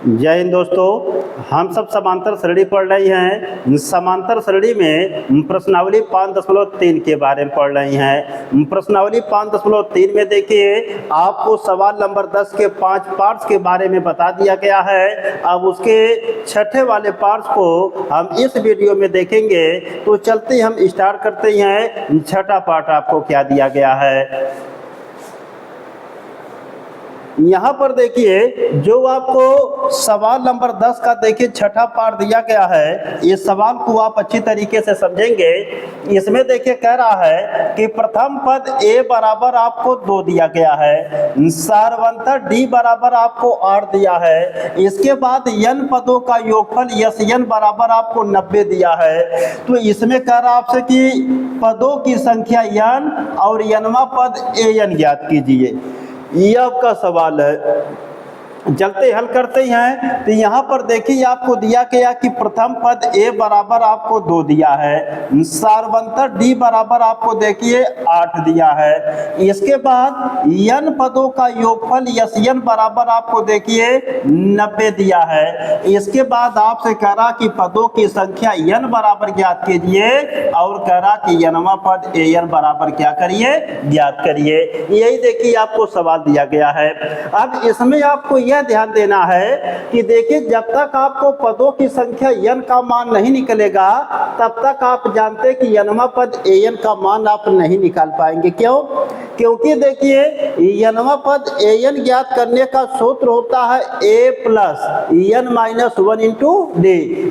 जय हिंद दोस्तों, हम सब समांतर श्रेणी पढ़ रहे हैं। समांतर श्रेणी में प्रश्नावली 5.3 के बारे में पढ़ रहे हैं। प्रश्नावली 5.3 में देखिए आपको सवाल नंबर 10 के 5 पार्ट्स के बारे में बता दिया गया है। अब उसके छठे वाले पार्ट्स को हम इस वीडियो में देखेंगे। तो चलते हम स्टार्ट करते हैं। छठा पार्ट आपको क्या दिया गया है। यहाँ पर देखिए जो आपको सवाल नंबर 10 का देखिए छठा पार्ट दिया गया है। इस सवाल को आप अच्छी तरीके से समझेंगे। इसमें देखिए कह रहा है कि प्रथम पद a बराबर आपको 2 दिया गया है, सारवंतर d बराबर आपको 8 दिया है। इसके बाद n पदों का योगफल SN बराबर आपको 90 दिया है। तो इसमें कह रहा आपसे कि पदों की संख्या n और nवां पद an ज्ञात कीजिए। ये आपका सवाल है। चलते हल करते हैं। तो यहाँ पर देखिए आपको दिया गया कि प्रथम पद a बराबर आपको 2 दिया है, सारवंतर d बराबर आपको देखिए 8 दिया है। इसके बाद n पदों का योगफल SN बराबर आपको देखिए 90 दिया है। इसके बाद आपसे कह रहा कि पदों की संख्या n बराबर ज्ञात कीजिए और कह रहा कि nवां पद an बराबर क्या करिए, ज्ञात करिए। यही देखिए आपको सवाल दिया गया है। अब इसमें आपको यह ध्यान देना है कि देखिए जब तक आपको पदों की संख्या n का मान नहीं निकलेगा तब तक आप जानते हैं कि nवां पद an का मान आप नहीं निकाल पाएंगे। क्यों? क्योंकि देखिए nवां पद an ज्ञात करने का सूत्र होता है a plus n minus 1 into d,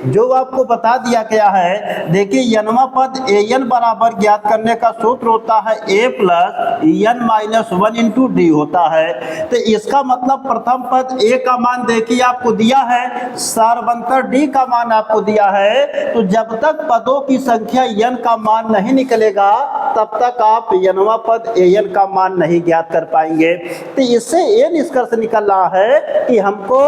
जो आपको बता दिया गया है। देखिए nवां पद an बराबर ज्ञात करने का सूत्र होता है a plus n minus 1 into d होता है। तो इसका मतलब प्रथम पद a का मान देखिए आपको दिया है, सारवंतर d का मान आपको दिया है। तो जब तक पदों की संख्या n का मान नहीं निकलेगा तब तक आप nवां पद an का मान नहीं ज्ञात कर पाएंगे। तो इससे ये निष्कर्ष निकल रहा है कि हमको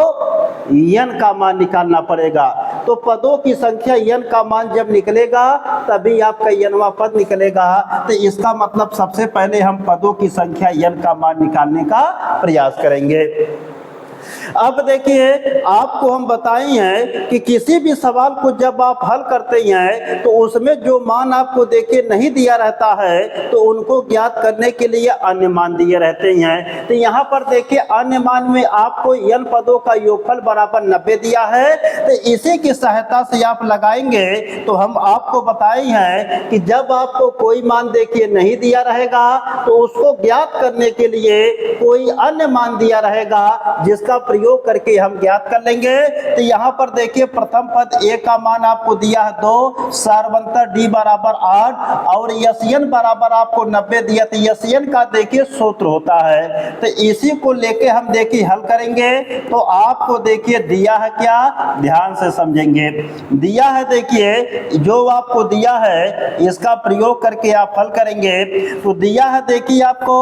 n का मान निकालना पड़ेगा। तो पदों की संख्या n का मान जब निकलेगा तभी आपका nवां पद निकलेगा। तो इसका मतलब सबसे पहले हम पदों की संख्या n का मान निकालने का प्रयास करेंगे। अब देखिए आपको हम बताए हैं कि किसी भी सवाल को जब आप हल करते हैं तो उसमें जो मान आपको देखिए नहीं दिया रहता है तो उनको ज्ञात करने के लिए अन्य मान दिए रहते हैं। तो यहाँ पर देखिए अन्य मान में आपको n पदों का योगफल बराबर 90 दिया है। तो इसी की सहायता से आप लगाएंगे। तो हम आपको बताए हैं कि जब आपको कोई मान देखिए नहीं दिया रहेगा तो उसको ज्ञात करने के लिए कोई अन्य मान दिया रहेगा जिसका प्रयोग करके हम ज्ञात कर लेंगे। तो यहाँ पर देखिए प्रथम पद a का मान आपको दिया है 2, सारवंतर d बराबर 8 और SN बराबर आपको 90 दिया। तो SN का देखिए सूत्र होता है। तो इसी को लेके हम देखिए हल करेंगे। तो आपको देखिए दिया है क्या, ध्यान से समझेंगे। दिया है देखिए जो आपको दिया है इसका प्रयोग करके आप हल करेंगे। तो दिया है देखिए आपको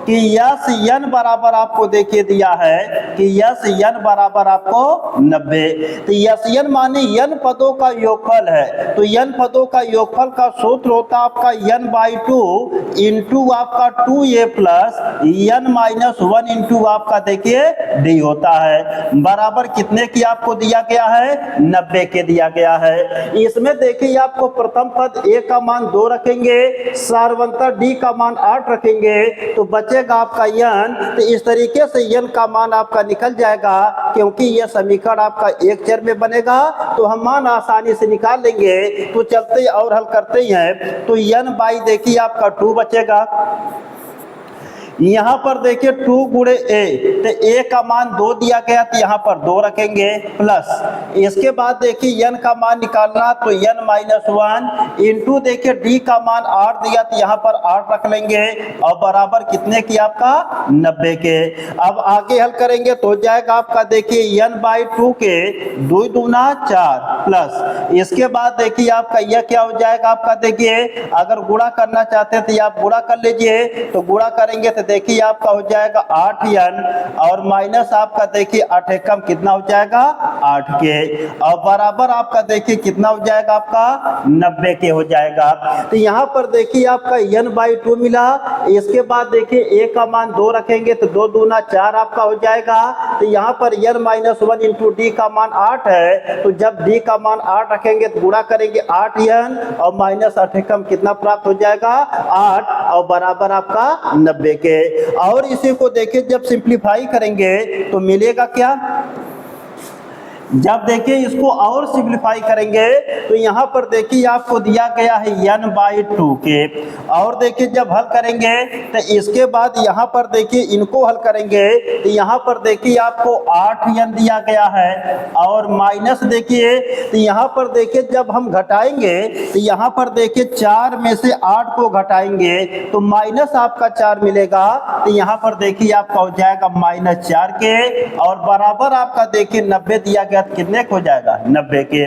कि SN बराबर आपको देखिए दिया है कि SN बराबर आपको 90। तो SN माने n पदों का योगफल है। तो n पदों का योगफल का सूत्र होता है आपका n/2 इंटू आपका 2a plus n minus 1 into आपका देखिए d होता है। बराबर कितने की आपको दिया गया है, 90 के दिया गया है। इसमें देखिए आपको प्रथम पद a का मान 2 रखेंगे, सारवंतर d का मान 8 रखेंगे तो बचेगा आपका n। तो इस तरीके से n का मान आपका निकल जाएगा। क्योंकि यह समीकरण आपका एक चर में बनेगा तो हम मान आसानी से निकाल लेंगे। तो चलते और हल करते हैं। तो n बाई देखिए आपका 2 बचेगा। यहाँ पर देखिए 2 गुणे a, तो a का मान 2 दिया गया तो यहाँ पर 2 रखेंगे प्लस इसके बाद देखिए n का मान निकालना तो n माइनस 1 इंटू देखिए d का मान 8 दिया तो यहाँ पर 8 रख लेंगे और बराबर कितने की आपका 90 के। अब आगे हल करेंगे तो हो जाएगा आपका देखिए n/2 के 2 दूना 4 प्लस इसके बाद देखिए आपका यह क्या हो जाएगा आपका देखिए अगर गुणा करना चाहते हैं तो आप गुणा कर लीजिए। तो गुणा करेंगे तो देखिए आपका हो जाएगा 8n और माइनस आपका देखिए 8 एकम कितना हो जाएगा 8 के और बराबर आपका देखिए कितना हो जाएगा आपका 90 के हो जाएगा। तो यहाँ पर देखिए आपका n/2 मिला। इसके बाद देखिए a का मान 2 रखेंगे तो 2 दूना 4 आपका हो जाएगा। तो यहाँ पर n-1 इंटू d का मान 8 है, तो जब d का मान 8 रखेंगे तो गुणा करेंगे 8n और माइनस 8 एकम कितना प्राप्त हो जाएगा 8 और बराबर आपका 90 के। और इसी को देखिए जब सिंप्लीफाई करेंगे तो मिलेगा क्या, जब देखिए इसको और सिंप्लीफाई करेंगे तो यहाँ पर देखिए आपको दिया गया है n/2 के। और देखिए जब हल करेंगे तो इसके बाद यहाँ पर देखिए इनको हल करेंगे तो यहाँ पर देखिए आपको 8n दिया गया है और माइनस देखिए तो यहाँ पर देखिए जब हम घटाएंगे तो यहाँ पर देखिए 4 में से 8 को घटाएंगे तो माइनस आपका 4 मिलेगा। तो यहाँ पर देखिए आपका हो जाएगा -4 के और बराबर आपका देखिए 90 दिया गया कितने हो जाएगा 90 के।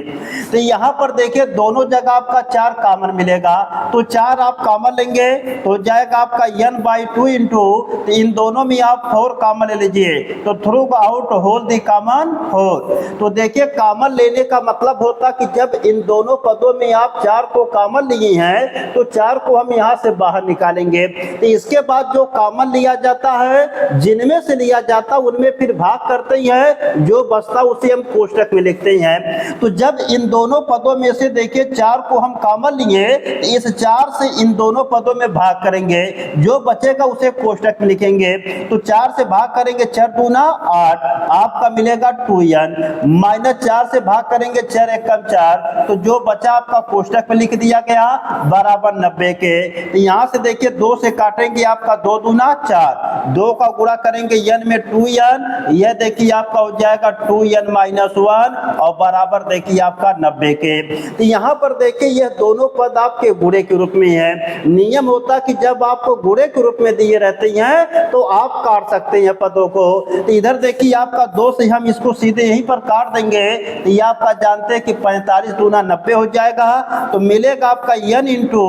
तो यहाँ पर देखिए दोनों जगह आपका 4 कॉमन मिलेगा तो 4 आप कॉमन लेंगे तो हो जाएगा आपका n/2 इंटू तो इन दोनों में आप 4 कॉमन ले लीजिए तो throughout whole the common 4। तो देखिए कॉमन लेने का मतलब होता कि जब इन दोनों पदों में आप 4 को कॉमन लिए हैं तो 4 को हम यहाँ से बाहर निकालेंगे। तो इसके बाद जो कॉमन लिया जाता है जिनमें से लिया जाता उनमें फिर भाग करते ही है, जो बचता उसे हम कोष्टक में लिखते हैं। तो जब इन दोनों पदों में से देखिए 4 को हम कॉमन लिए इस 4 से इन दोनों पदों में भाग करेंगे, जो बचेगा उसे कोष्टक में लिखेंगे। तो 4 से भाग करेंगे 4 दूना 8 आपका मिलेगा 2n माइनस 4 से भाग करेंगे 4 एकम 4 तो जो बचा आपका कोष्टक में लिख दिया गया बराबर 90 के। तो यहाँ से देखिए 2 से काटेंगे आपका 2 दूना 4 2 का गुणा करेंगे n में 2n यह देखिए आपका हो जाएगा 2n-1 और बराबर देखिए आपका 90 के। तो यहाँ पर देखिए यह दोनों पद आपके गुणे के रूप में है। नियम होता कि जब आपको गुणे के रूप में दिए रहते हैं तो आप काट सकते हैं पदों को। तो इधर देखिए आपका 2 से हम इसको सीधे यहीं पर काट देंगे तो ये आपका जानते हैं कि 45 दूना 90 हो जाएगा। तो मिलेगा आपका n इंटू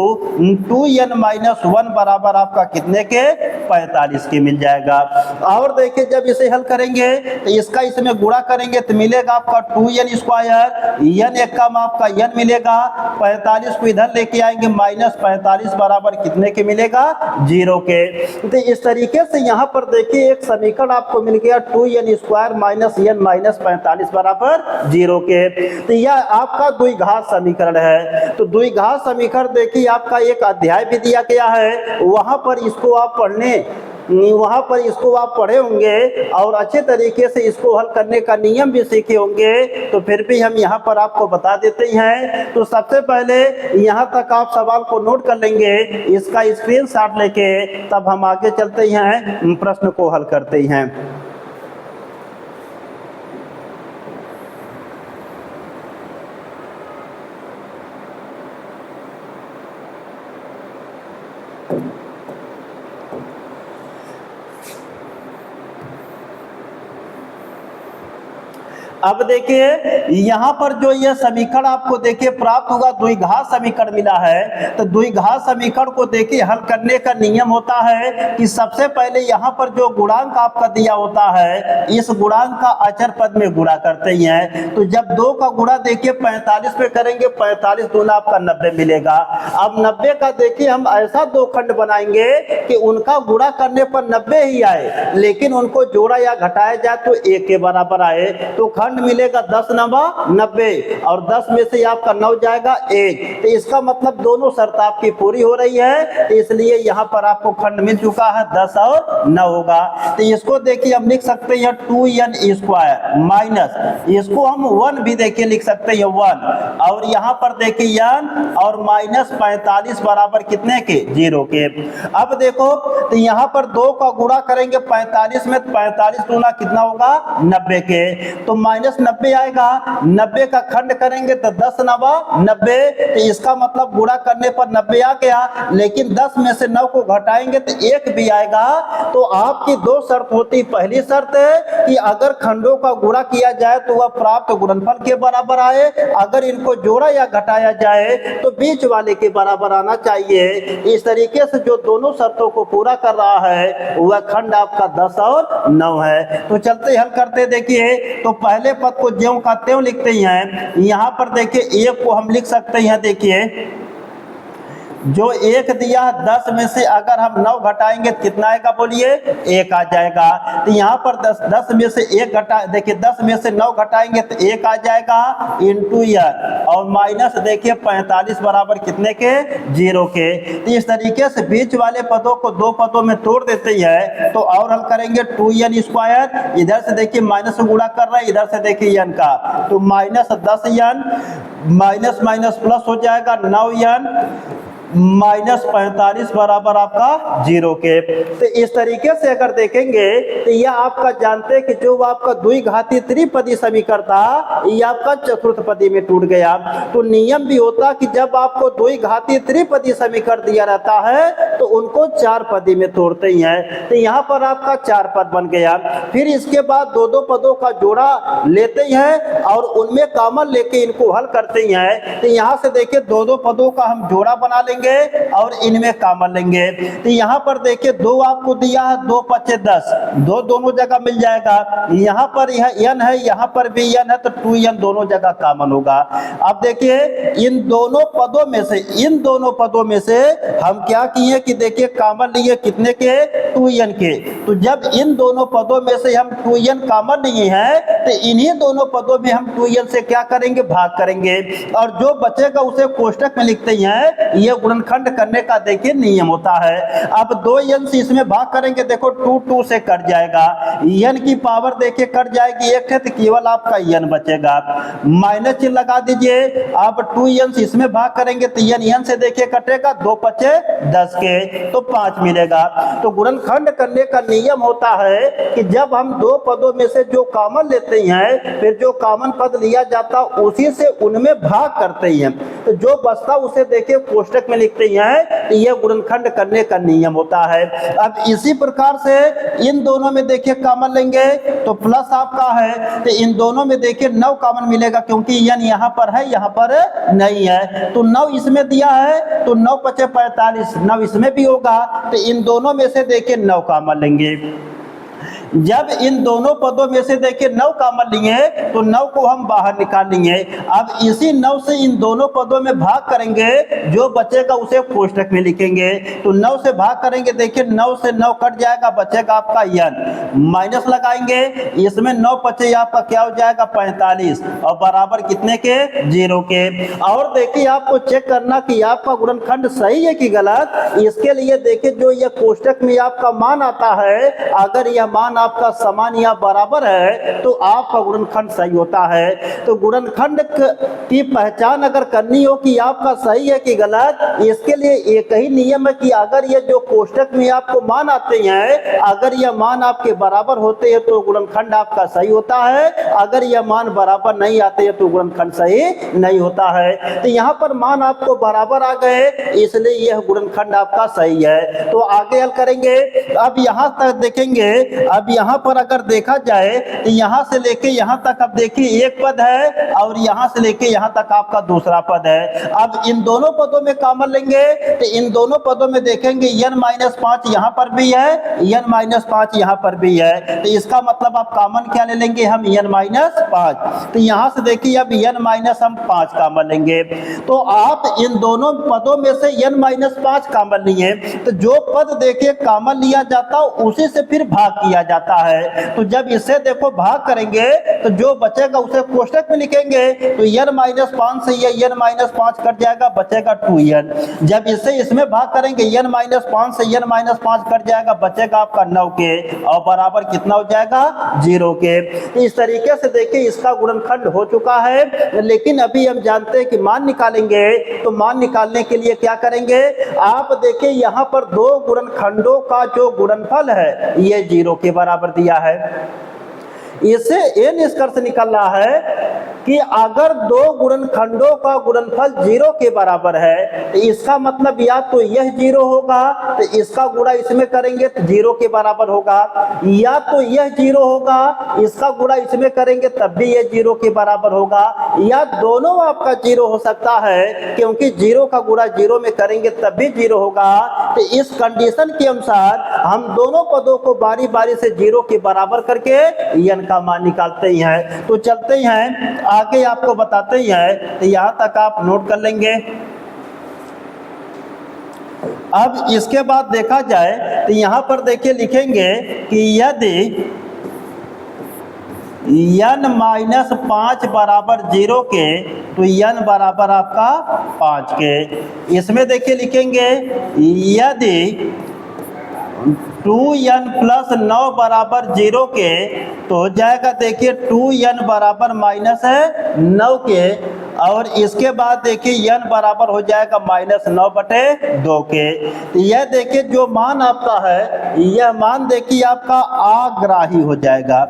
2n-1 बराबर आपका कितने के 45 के मिल जाएगा। और देखिए जब इसे हल करेंगे तो इसका इसमें गुणा करेंगे तो मिलेगा आपका 2n स्क्वायर n एकम आपका n मिलेगा 45 को इधर लेके आएंगे -45 बराबर कितने के मिलेगा 0 के। तो इस तरीके से यहाँ पर देखिए एक समीकरण आपको मिल गया 2n स्क्वायर -n -45 बराबर 0 के। तो यह आपका द्विघात समीकरण है। तो द्विघात समीकरण देखिए आपका एक अध्याय भी दिया गया है, वहां पर इसको आप पढ़े होंगे और अच्छे तरीके से इसको हल करने का नियम भी सीखे होंगे। तो फिर भी हम यहाँ पर आपको बता देते हैं। तो सबसे पहले यहाँ तक आप सवाल को नोट कर लेंगे, इसका स्क्रीनशॉट लेके तब हम आगे चलते हैं, प्रश्न को हल करते हैं। अब देखिए यहाँ पर जो यह समीकरण आपको देखिए प्राप्त होगा द्विघात समीकरण मिला है। तो द्विघात समीकरण को देखिए हल करने का नियम होता है कि सबसे पहले यहाँ पर जो गुणांक आपका दिया होता है इस गुणांक का अचर पद में गुणा करते ही हैं। तो जब 2 का गुणा देखिए 45 में करेंगे 45 दूना आपका 90 मिलेगा। अब 90 का देखिए हम ऐसा 2 खंड बनाएंगे कि उनका गुणा करने पर 90 ही आए, लेकिन उनको जोड़ा या घटाया जाए तो 1 के बराबर आए। तो खंड मिलेगा 10 9 90 और 10 में से आपका 9 जाएगा 1। तो इसका मतलब दोनों शर्त आपकी पूरी हो रही है, तो इसलिए यहाँ पर आपको खंड मिल चुका है 10 और 9 होगा। तो इसको देखिए हम लिख सकते हैं 2n स्क्वायर माइनस इसको हम 1 भी देखिए लिख सकते हैं 1 और यहाँ पर देखिए n और -45 बराबर कितने के 0 के। अब देखो तो यहाँ पर 2 का गुणा करेंगे 45 में 45 दूना कितना होगा 90 के। तो -90 आएगा, 90 का खंड करेंगे तो 10 नवा 90, तो इसका मतलब गुणा करने पर 90 आ गया, लेकिन 10 में से 9 को घटाएंगे तो 1 भी आएगा। तो आपकी दो शर्त होती, पहली शर्त है कि अगर खंडों का गुणा किया जाए तो वह प्राप्त गुणनफल के बराबर आए, अगर इनको जोड़ा या घटाया जाए तो बीच वाले के बराबर आना चाहिए। इस तरीके से जो दोनों शर्तों को पूरा कर रहा है वह खंड आपका 10 और 9 है। तो चलते हल करते, देखिए तो पहले पद को ज्यों का त्यों लिखते हैं। यहाँ पर देखिए 1 को हम लिख सकते हैं, देखिए जो 1 दिया 10 में से अगर हम 9 घटाएंगे तो कितना आएगा, बोलिए 1 आ जाएगा। तो यहाँ पर 10 में से 1 घटा, देखिए 10 में से 9 घटाएंगे तो 1 आ जाएगा इंटू n, और माइनस देखिए 45 बराबर कितने के, 0 के। तो इस तरीके से बीच वाले पदों को दो पदों में तोड़ देते हैं। तो और हल करेंगे 2n², इधर से देखिए माइनस गुणा कर रहे हैं, इधर से देखिए n का, तो -10n माइनस माइनस प्लस हो जाएगा 9n -45 बराबर आपका 0 के। तो इस तरीके से अगर देखेंगे तो यह आपका जानते हैं कि जो आपका द्विघाती त्रिपदी समीकरण था यह आपका चतुर्थपदी में टूट गया। तो नियम भी होता कि जब आपको द्विघाती त्रिपदी समीकरण दिया रहता है तो उनको 4 पदी में तोड़ते हैं। तो यहाँ पर आपका 4 पद बन गया। फिर इसके बाद दो पदों का जोड़ा लेते हैं और उनमें कॉमन लेके इनको हल करते हैं। तो यहाँ से देखिए दो पदों का हम जोड़ा बना लेंगे और इनमें कॉमन लेंगे। तो यहाँ पर देखिए 2 आपको दिया है, 2 × 10, 2 दोनों जगह मिल जाएगा। यहाँ पर यह n है, यहाँ पर भी n है, तो 2n दोनों जगह कॉमन होगा। अब देखिए इन दोनों पदों में से हम क्या किए कि देखिए कॉमन लिए कितने के, 2n के। तो जब इन दोनों पदों में से हम 2n कॉमन नहीं है तो इन्हीं दोनों पदों में हम 2n से क्या करेंगे, भाग करेंगे, और जो बचेगा उसे कोष्टक में लिखते हैं। यह गुणनखंड करने का देखिए नियम होता है। अब 2n से इसमें भाग करेंगे, देखो 2 से कट जाएगा, n की पावर देखिए कट जाएगी 1 है, तो केवल आपका n बचेगा, माइनस चिन्ह लगा दीजिए। अब 2n से इसमें भाग करेंगे तो n से देखिए कटेगा, 2 × 5 10 के, तो 5 मिलेगा। तो गुणनखंड करने का नियम होता है कि जब हम दो पदों में से जो कॉमन लेते हैं फिर जो कॉमन पद लिया जाता उसी से उनमें भाग करते हैं, तो जो बचता उसे देखिए कोष्टक में लिखते हैं। तो यह गुणनखंड करने का नियम होता है। अब इसी प्रकार से इन दोनों में देखिए कॉमन लेंगे तो प्लस आपका है, तो इन दोनों में देखिए 9 कॉमन मिलेगा क्योंकि n यहाँ पर है, यहाँ पर नहीं है। तो 9 इसमें दिया है तो 9 × 5 = 45, 9 इसमें भी होगा, तो इन दोनों में से देखिए 9 कॉमन लेंगे। जब इन दोनों पदों में से देखिए 9 कॉमन लिए तो 9 को हम बाहर निकाल लेंगे। अब इसी 9 से इन दोनों पदों में भाग करेंगे, जो बचेगा उसे कोष्टक में लिखेंगे। तो 9 से भाग करेंगे, देखिए 9 से 9 कट जाएगा, बचेगा आपका n, माइनस लगाएंगे, इसमें 9 × 5 आपका क्या हो जाएगा, 45, और बराबर कितने के, 0 के। और देखिए आपको चेक करना कि आपका गुणनखंड सही है कि गलत। इसके लिए देखिए जो यह कोष्टक में आपका मान आता है, अगर यह मान आपका समान या बराबर है तो आपका गुणनखंड सही होता है। तो गुणनखंड की पहचान अगर करनी हो कि आपका सही है कि गलत, इसके लिए एक ही नियम है कि अगर ये जो कोष्टक में आपको मान आते हैं अगर यह मान आपके बराबर होते हैं तो गुणनखंड आपका सही होता है, अगर यह मान बराबर नहीं आते हैं तो गुणनखंड सही नहीं होता है। तो यहाँ पर मान आपको बराबर आ गए इसलिए यह गुणनखंड आपका सही है। तो आगे हल करेंगे। अब यहाँ तक देखेंगे, अब यहाँ पर अगर देखा जाए तो यहाँ से लेके यहाँ तक अब देखिए एक पद है और यहाँ से लेके यहाँ तक आपका दूसरा पद है। अब इन दोनों पदों में कॉमन लेंगे तो इन दोनों पदों में देखेंगे n-5 यहाँ पर भी है, n-5 यहाँ पर भी है, तो इसका मतलब आप कॉमन क्या ले लेंगे, हम n-5। तो यहाँ से देखिए अब हम 5 कॉमन लेंगे। तो आप इन दोनों पदों में से n-5 कॉमन लिए, तो जो पद देखिए कॉमन लिया जाता उसी से फिर भाग किया जाता है। तो जब इसे देखो भाग करेंगे तो जो बचेगा उसे कोष्टक में लिखेंगे। तो n-5 से ये n-5 कट जाएगा, बचेगा 2n। जब इसे इसमें भाग करेंगे n-5 से n-5 कट जाएगा, बचेगा आपका 9 के, और बराबर कितना हो जाएगा, 0 के। इस तरीके से देखिए इसका गुणनखंड हो चुका है। लेकिन अभी हम जानते हैं कि मान निकालेंगे, तो मान निकालने के लिए क्या करेंगे, आप देखिए यहाँ पर दो गुणनखंडों का जो गुणनफल है ये 0 के बराबर दिया है। इससे ये निष्कर्ष निकल रहा है कि अगर दो गुणनखंडों का गुणनफल 0 के बराबर है तो इसका मतलब या तो यह 0 होगा तो इसका गुणा इसमें करेंगे तो 0 के बराबर होगा, या तो यह 0 होगा इसका गुणा इसमें करेंगे तब भी यह 0 के बराबर होगा, या दोनों आपका 0 हो सकता है क्योंकि 0 का गुणा 0 में करेंगे तब भी 0 होगा। तो इस कंडीशन के अनुसार हम दोनों पदों को बारी बारी से 0 के बराबर करके n का मान निकालते ही हैं। तो चलते हैं आगे आपको बताते ही हैं, तो यहां तक आप नोट कर लेंगे। अब इसके बाद देखा जाए तो यहां पर देखिए लिखेंगे कि यदि n-5 बराबर 0 के तो n बराबर आपका 5 के। इसमें देखिए लिखेंगे यदि 2n प्लस 9 बराबर 0 के तो हो जाएगा देखिए 2n बराबर -9 के, और इसके बाद देखिए n बराबर हो जाएगा -9/2 के। तो यह देखिए जो मान आपका है यह मान देखिए आपका अग्राही हो जाएगा,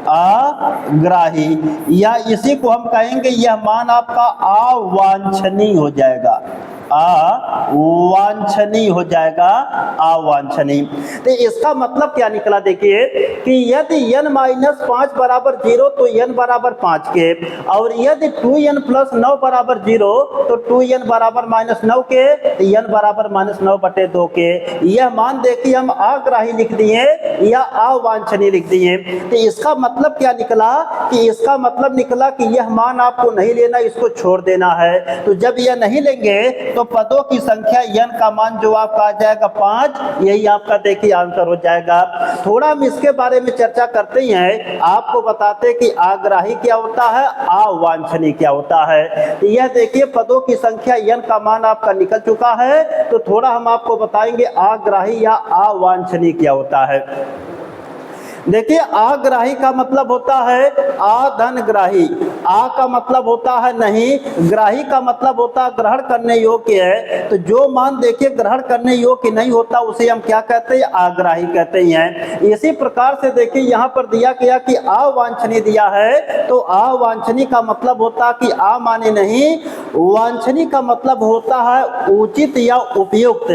अग्राही, या इसी को हम कहेंगे यह मान आपका अवांछनीय हो जाएगा, अवांछनीय हो जाएगा, अवांछनीय। तो इसका मतलब क्या निकला देखिए कि यदि n-5 बराबर 0 तो n बराबर 5 के, और यदि 2n प्लस 9 बराबर 0 तो 2n बराबर -9 के, n बराबर -9/2 के। यह मान देखिए हम अग्राही लिख दिए या अवांछनीय लिख दिए। तो इसका मतलब क्या निकला कि इसका मतलब निकला कि यह मान आपको नहीं लेना, इसको छोड़ देना है। तो जब यह नहीं लेंगे तो पदों की संख्या n का मान जो आपका आ जाएगा 5, यही आपका देखिए आंसर हो जाएगा। थोड़ा हम इसके बारे में चर्चा करते ही हैं, आपको बताते कि अग्राही क्या होता है, अवांछनीय क्या होता है। तो यह देखिए पदों की संख्या n का मान आपका निकल चुका है, तो थोड़ा हम आपको बताएंगे अग्राही या अवांछनीय क्या होता है। देखिए अग्राही का मतलब होता है अधनग्राही, आ का मतलब होता है नहीं, ग्राही का मतलब होता है ग्रहण करने योग्य है। तो जो मान देखिए ग्रहण करने योग्य नहीं होता उसे हम क्या कहते हैं, अग्राही कहते हैं। इसी प्रकार से देखिए यहाँ पर दिया गया कि अवांछनीय दिया है, तो अवांछनीय का मतलब होता है कि आ माने नहीं, वांछनीय का मतलब होता है उचित या उपयुक्त।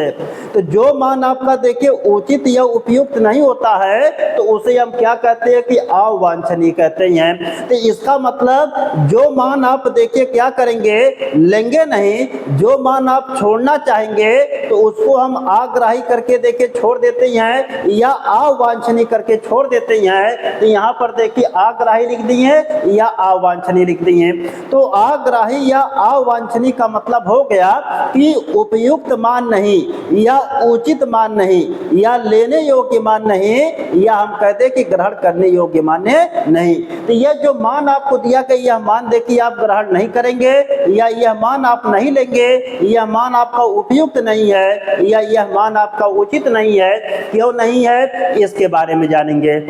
तो जो मान आपका देखिए उचित या उपयुक्त नहीं होता है तो उसे हम क्या कहते हैं कि अवांछनीय कहते हैं। तो इसका मतलब जो मान आप देखिए क्या करेंगे, लेंगे नहीं, जो मान आप छोड़ना चाहेंगे तो उसको हम अग्राही करके देखिए छोड़ देते हैं या अवांछनीय करके छोड़ देते हैं। तो यहाँ पर देखिए अग्राही लिख दिए या अवांछनीय लिख दिए। तो अग्राही या अवांछनीय का मतलब हो गया कि उपयुक्त मान नहीं, या उचित मान नहीं, या लेने योग्य मान नहीं, या हम कहते कि ग्रहण करने योग्य माने नहीं। तो यह जो मान आपको दिया गया यह मान देखिए आप ग्रहण नहीं करेंगे, या यह मान आप नहीं लेंगे, यह मान आपका उपयुक्त नहीं है, या यह मान आपका उचित नहीं है। क्यों नहीं है इसके बारे में जानेंगे।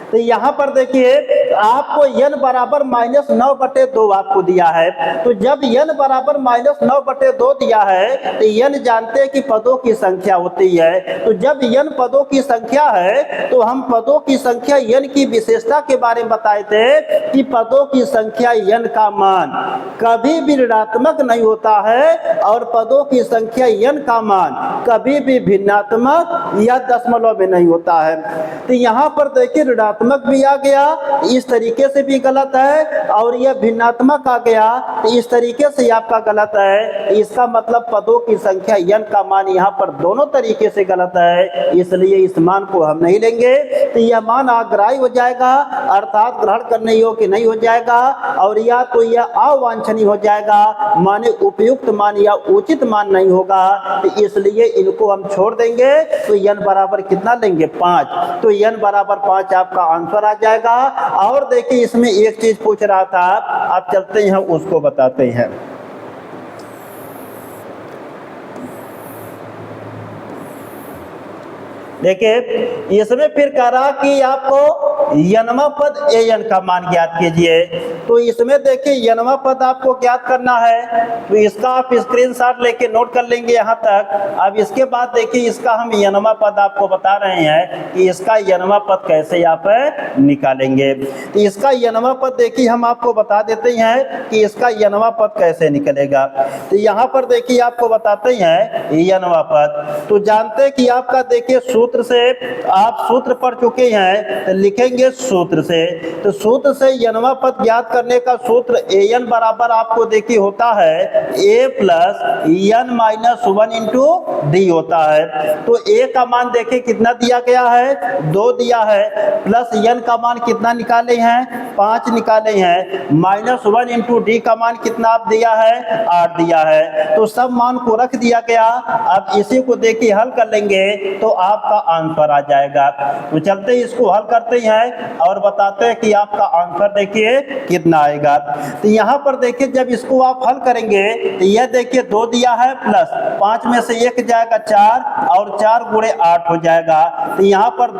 तो यहाँ पर देखिए आपको n बराबर -9/2 आपको दिया है। तो जब n बराबर -9/2 दिया है तो n जानते हैं कि पदों की संख्या होती है। तो जब n पदों की संख्या है तो हम पदों की संख्या n की विशेषता के बारे में बताए थे कि पदों की संख्या n का मान कभी भी ऋणात्मक नहीं होता है, और पदों की संख्या n का मान कभी भी भिन्नात्मक या दशमलव में नहीं होता है। तो यहाँ पर देखिए ऋणात्मक भी आ गया, इस तरीके से भी गलत है, और यह भिन्नात्मक आ गया तो इस तरीके से आपका गलत है। इसका मतलब पदों की संख्या n का मान यहाँ पर दोनों तरीके से गलत है, इसलिए इस मान को हम नहीं लेंगे। तो यह मान अग्राही हो जाएगा, अर्थात ग्रहण करने योग्य नहीं हो जाएगा, और या तो यह अवांछनीय हो जाएगा, माने उपयुक्त मान या उचित मान नहीं होगा। तो इसलिए इनको हम छोड़ देंगे। तो n बराबर कितना लेंगे 5, तो n बराबर 5 आपका आंसर आ जाएगा। और देखिए इसमें एक चीज पूछ रहा था, आप चलते हैं उसको बताते हैं। देखिए इसमें फिर कह रहा कि आपको n वां पद an का मान ज्ञात कीजिए। तो इसमें देखिए n वां पद आपको ज्ञात करना है, तो इसका आप स्क्रीनशॉट लेके नोट कर लेंगे यहाँ तक। अब इसके बाद देखिए इसका हम n वां पद आपको बता रहे हैं कि इसका n वां पद कैसे आप निकालेंगे। तो इसका n वां पद देखिए हम आपको बता देते हैं कि इसका n वां पद कैसे निकलेगा। तो यहाँ पर देखिए आपको बताते हैं n वां पद। तो जानते हैं कि आपका देखिए सूत्र से आप सूत्र पढ़ चुके हैं, तो लिखेंगे सूत्र से। तो सूत्र से n वां पद ज्ञात करने का सूत्र an बराबर आपको देखिए होता है a plus n minus 1 into D होता है। तो a का मान देखिए कितना दिया गया है, 2 दिया है, प्लस n का मान कितना निकाले हैं, 5 निकाले हैं, माइनस 1 इंटू डी का मान कितना आप दिया है, 8 दिया है। तो सब मान को रख दिया गया। अब इसी को देखिए हल कर लेंगे तो आपका आंसर आ जाएगा। तो चलते इसको हल करते हैं और बताते हैं कि आपका आंसर देखिए कितना आएगा। तो यहाँ पर देखिए जब इसको आप हल करेंगे तो यह देखिए 2 दिया है, प्लस 5 में से 1 जाएगा 4 और 4 गुणे 8 हो जाएगा। तो यहाँ पर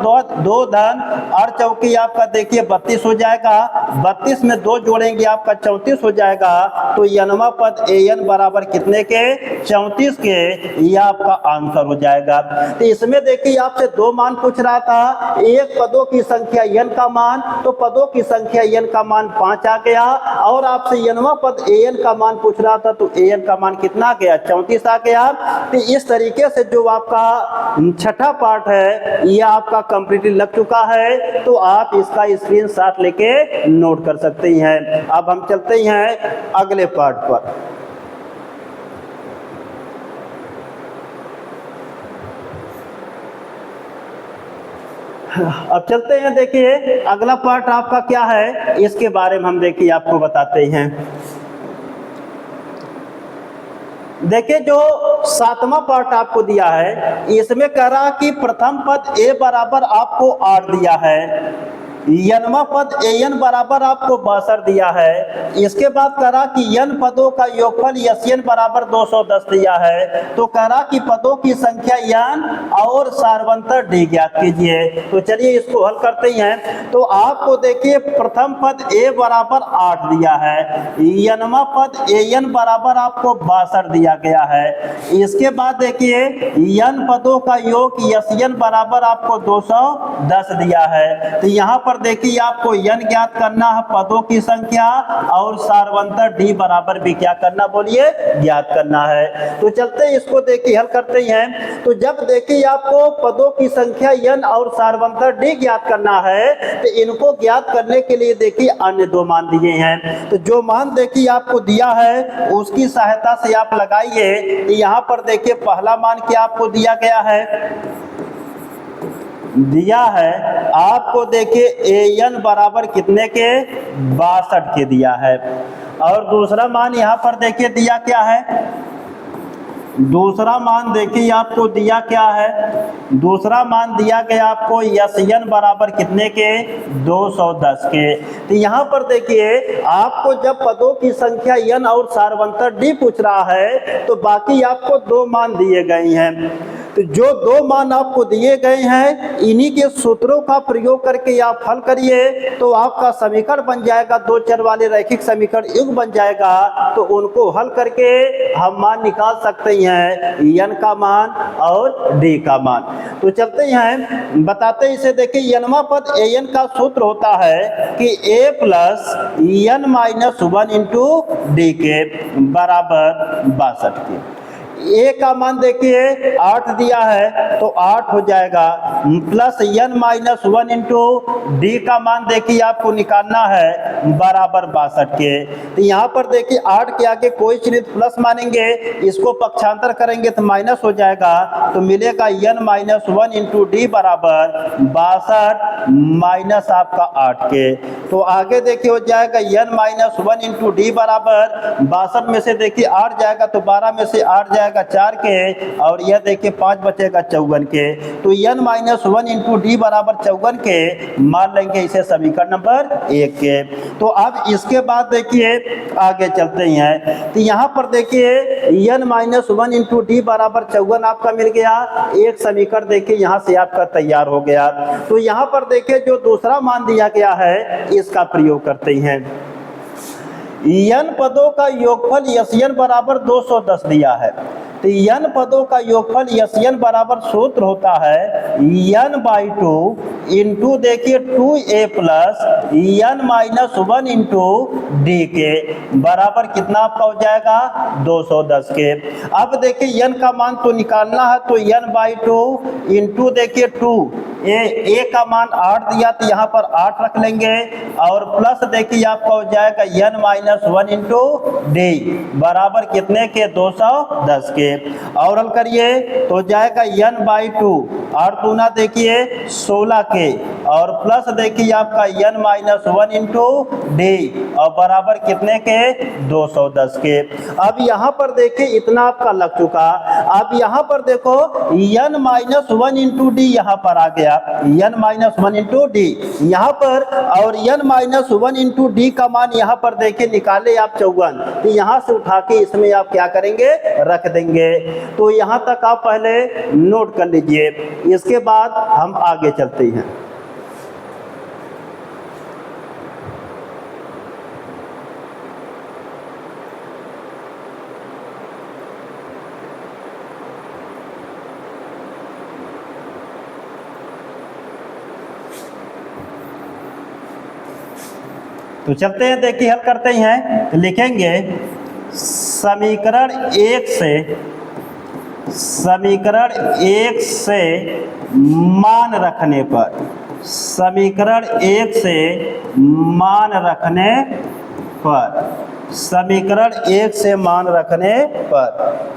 2 धन और चौकी आपका देखिए 32 हो जाएगा, 32 में 2 जोड़ेंगे आपका 34 हो जाएगा। तो n वां पद an बराबर कितने के, 34 के, यह आपका आंसर हो जाएगा। तो इसमें देखिए आपसे 2 मान पूछ रहा था, एक पदों की संख्या n का मान, तो पदों की संख्या n का मान 5 आ गया, और आपसे n वां पद an का मान पूछ रहा था, तो an का मान कितना आ गया, 34 आ गया। तो इस तरीके से जो आपका छठा पार्ट है यह आपका कंप्लीटली लग चुका है। तो आप इसका स्क्रीनशॉट लेके नोट कर सकते हैं। अब हम चलते हैं अगले पार्ट पर। अब चलते हैं देखिए अगला पार्ट आपका क्या है, इसके बारे में हम देखिए आपको बताते हैं। देखिए जो 7वां पार्ट आपको दिया है इसमें कह रहा कि प्रथम पद a बराबर आपको 8 दिया है, n वां पद an बराबर आपको 62 दिया है। इसके बाद कह रहा कि n पदों का योगफल Sn बराबर 210 दिया है। तो कह रहा कि पदों की संख्या n और सारवंतर d ज्ञात कीजिए। तो चलिए इसको हल करते हैं। तो आपको देखिए प्रथम पद a बराबर 8 दिया है, n वां पद an बराबर आपको 62 दिया गया है। इसके बाद देखिए n पदों का योग Sn बराबर आपको 210 दिया है। तो यहाँ पर देखिए आपको n ज्ञात करना है, पदों की संख्या, और सारवंतर d बराबर भी क्या करना, बोलिए, ज्ञात करना है। तो चलते इसको देखिए हल करते हैं। तो जब देखिए आपको पदों की संख्या n और सारवंतर d ज्ञात करना है, तो इनको ज्ञात करने के लिए देखिए अन्य 2 मान दिए हैं। तो जो मान देखिए आपको दिया है उसकी सहायता से आप लगाइए। यहाँ पर देखिए पहला मान क्या आपको दिया गया है, दिया है आपको देखिए an बराबर कितने के, 62 के दिया है। और दूसरा मान यहाँ पर देखिए दिया क्या है, दूसरा मान देखिए आपको दिया क्या है, दूसरा मान दिया गया आपको Sn बराबर कितने के, 210 के। तो यहाँ पर देखिए आपको जब पदों की संख्या n और सारवंतर d पूछ रहा है तो बाकी आपको 2 मान दिए गए हैं। तो जो 2 मान आपको दिए गए हैं इन्हीं के सूत्रों का प्रयोग करके आप हल करिए तो आपका समीकरण बन जाएगा, 2 चर वाले रैखिक समीकरण युग्म बन जाएगा। तो उनको हल करके हम मान निकाल सकते हैं, n का मान और d का मान। तो चलते हैं बताते इसे। देखिए n वां पद an का सूत्र होता है कि a plus n minus 1 into D के बराबर 62 के। a का मान देखिए 8 दिया है तो 8 हो जाएगा, plus n minus 1 into D का मान देखिए आपको निकालना है बराबर 62 के। तो यहाँ पर देखिए 8 के आगे कोई चिन्ह प्लस मानेंगे, इसको पक्षांतर करेंगे तो माइनस हो जाएगा। तो मिलेगा n माइनस 1 इंटू डी बराबर 62 माइनस आपका 8 के। तो आगे देखिए हो जाएगा n माइनस 1 इंटू डी बराबर 62 में से देखिए 8 जाएगा तो 12 में से 8 जाएगा जाएगा 4 के, और यह देखिए 5 बचेगा 54 के। तो n-1 इंटू डी बराबर 54 के मान लेंगे इसे समीकरण नंबर 1 के। तो अब इसके बाद देखिए आगे चलते हैं। तो यहाँ पर देखिए n-1 इंटू डी बराबर 54 आपका मिल गया। एक समीकरण देखिए यहाँ से आपका तैयार हो गया। तो यहाँ पर देखिए जो दूसरा मान दिया गया है इसका प्रयोग करते हैं। n पदों का योगफल Sn बराबर 210 दिया है। तो n पदों का योगफल Sn बराबर सूत्र होता है n/2 इंटू देखिए 2a plus n-1 into D के बराबर कितना आपका हो जाएगा 210 के। अब देखिए n का मान तो निकालना है, तो n/2 इंटू देखिए 2 a का मान 8 दिया तो यहाँ पर 8 रख लेंगे, और प्लस देखिए आपका हो जाएगा n-1 इंटू डी बराबर कितने के 210 के। और हल करिए तो जाएगा n/2 और दूना देखिए 16 के, और प्लस देखिए आपका n-1 इंटू डी और बराबर कितने के 210 के। अब यहाँ पर देखिए इतना आपका लग चुका। अब यहाँ पर देखो n-1 इंटू डी यहाँ पर आ गया, n-1 इंटू डी यहाँ पर, और n-1 इंटू डी का मान यहाँ पर देखिए निकाले आप 54, तो यहाँ से उठा के इसमें आप क्या करेंगे रख देंगे। तो यहाँ तक आप पहले नोट कर लीजिए, इसके बाद हम आगे चलते हैं। तो चलते हैं, देखिए हल करते हैं। तो लिखेंगे समीकरण 1 से मान रखने पर, समीकरण 1 से मान रखने पर, समीकरण 1 से मान रखने पर,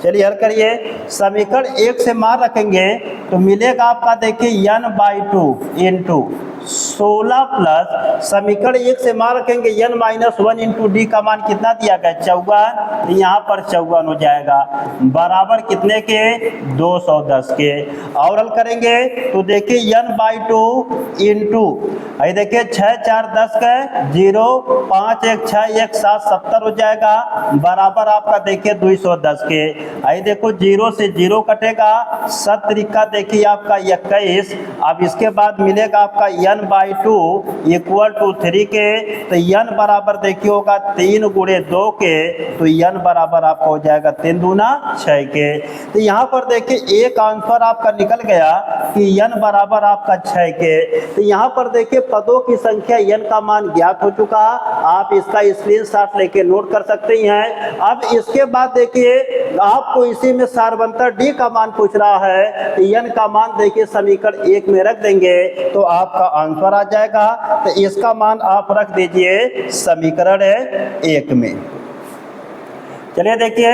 चलिए हल करिए। समीकरण 1 से मान रखेंगे तो मिलेगा आपका देखिए n/2 इंटू 16 प्लस समीकरण 1 से मान रखेंगे n-1 इंटू डी का मान कितना दिया गया 54, तो यहाँ पर 54 हो जाएगा बराबर कितने के 210 के। और हल करेंगे तो देखिए n/2 इंटू देखिए 6 4 10 का 0 5 1 6 1 7 70 हो जाएगा बराबर आपका देखिए 210 के। आई देखो 0 से 0 कटेगा, 7 तरीका देखिए आपका 21। अब इसके बाद मिलेगा आपका n/2 इक्वल टू 3 के, तो n बराबर देखिए होगा 3 गुणे 2 के, तो n बराबर आपका हो जाएगा 3 दूना 6 के। तो यहाँ पर देखिए एक आंसर आपका निकल गया कि n बराबर आपका 6 के। तो यहाँ पर देखिए पदों की संख्या n का मान ज्ञात हो चुका, आप इसका स्क्रीनशॉट लेके नोट कर सकते हैं। अब इसके बाद देखिए आपको इसी में सारवंतर d का मान पूछ रहा है, तो n का मान देखिए समीकरण 1 में रख देंगे तो आपका आंसर आ जाएगा। तो इसका मान आप रख दीजिए समीकरण 1 में। चलिए देखिए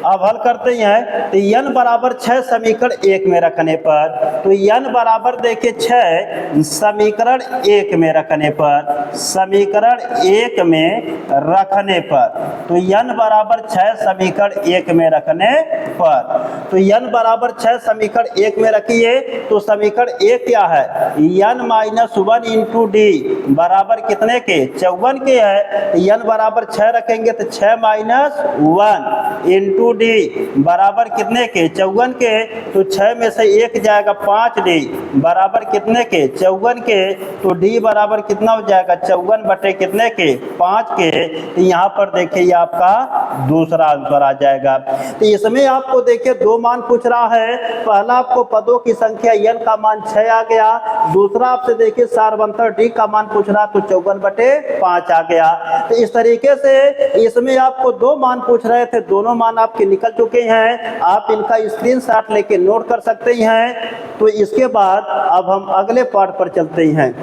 अब हल करते हैं। तो n बराबर 6 समीकरण 1 में रखने पर, तो n बराबर देखिए 6 समीकरण 1 में रखने पर, समीकरण 1 में रखने पर, तो n बराबर 6 समीकरण 1 में रखने पर, तो n बराबर 6 समीकरण 1 में रखिए तो समीकरण 1 क्या है n-1 इंटू डी बराबर कितने के 54 के है। n बराबर 6 रखेंगे तो 6 - 1 इंटू डी बराबर कितने के 54 के, तो 6 में से 1 जाएगा 5 डी बराबर कितने के 54 के, तो डी बराबर कितना हो जाएगा 54 बटे कितने के 5 के। तो यहाँ पर देखिए ये आपका दूसरा आंसर आ जाएगा। तो इसमें आपको देखिए 2 मान पूछ रहा है। पहला आपको पदों की संख्या n का मान 6 आ गया, दूसरा आपसे देखिए सारवंतर डी का मान पूछ रहा तो 54 बटे 5 आ गया। तो इस तरीके से इसमें आपको 2 मान पूछ रहे थे, दोनों मान आपके निकल चुके हैं, आप इनका स्क्रीनशॉट लेके नोट कर सकते हैं। तो इसके बाद अब हम अगले पार्ट पर चलते हैं।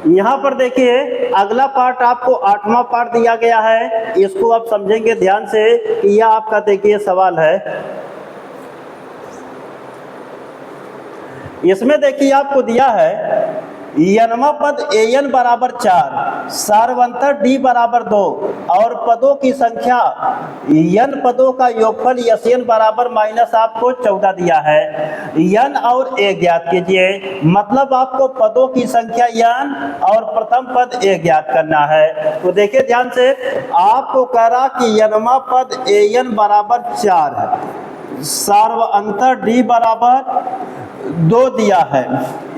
यहाँ पर देखिए अगला पार्ट आपको 8वां पार्ट दिया गया है, इसको आप समझेंगे ध्यान से कि यह आपका देखिए सवाल है। इसमें देखिए आपको दिया है यनवा पद an बराबर 4, सार्वंतर d बराबर 2 और पदों की संख्या n पदों का योगफल Sn बराबर माइनस आपको 14 दिया है। n और a ज्ञात कीजिए, मतलब आपको पदों की संख्या n और प्रथम पद a ज्ञात करना है। तो देखिए ध्यान से, आपको कह रहा कि यनवा पद an बराबर 4 है, सार्वंतर d बराबर 2 दिया है,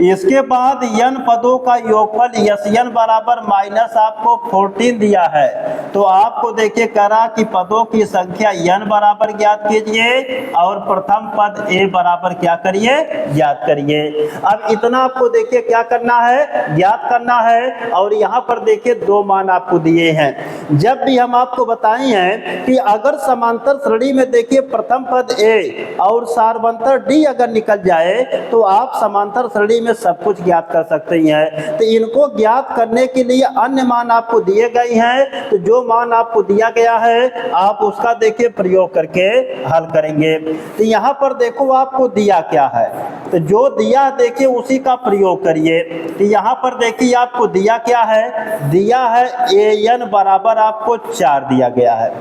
इसके बाद n पदों का योगफल Sn बराबर माइनस आपको 14 दिया है। तो आपको देखिए कह रहा कि पदों की संख्या n बराबर ज्ञात कीजिए और प्रथम पद a बराबर क्या करिए, ज्ञात करिए। अब इतना आपको देखिए क्या करना है, ज्ञात करना है। और यहाँ पर देखिए 2 मान आपको दिए हैं। जब भी हम आपको बताए हैं कि अगर समांतर श्रेणी में देखिए प्रथम पद a और सार्वंतर d अगर निकल जाए तो आप समांतर श्रेणी में सब कुछ ज्ञात कर सकते हैं। तो इनको ज्ञात करने के लिए अन्य मान आपको दिए गए हैं। तो जो मान आपको दिया गया है आप उसका देखिए प्रयोग करके हल करेंगे। तो यहाँ पर देखो आपको दिया क्या है, तो जो दिया देखिए उसी का प्रयोग करिए। तो यहाँ पर देखिए आपको दिया क्या है, दिया है an बराबर आपको 4 दिया गया है।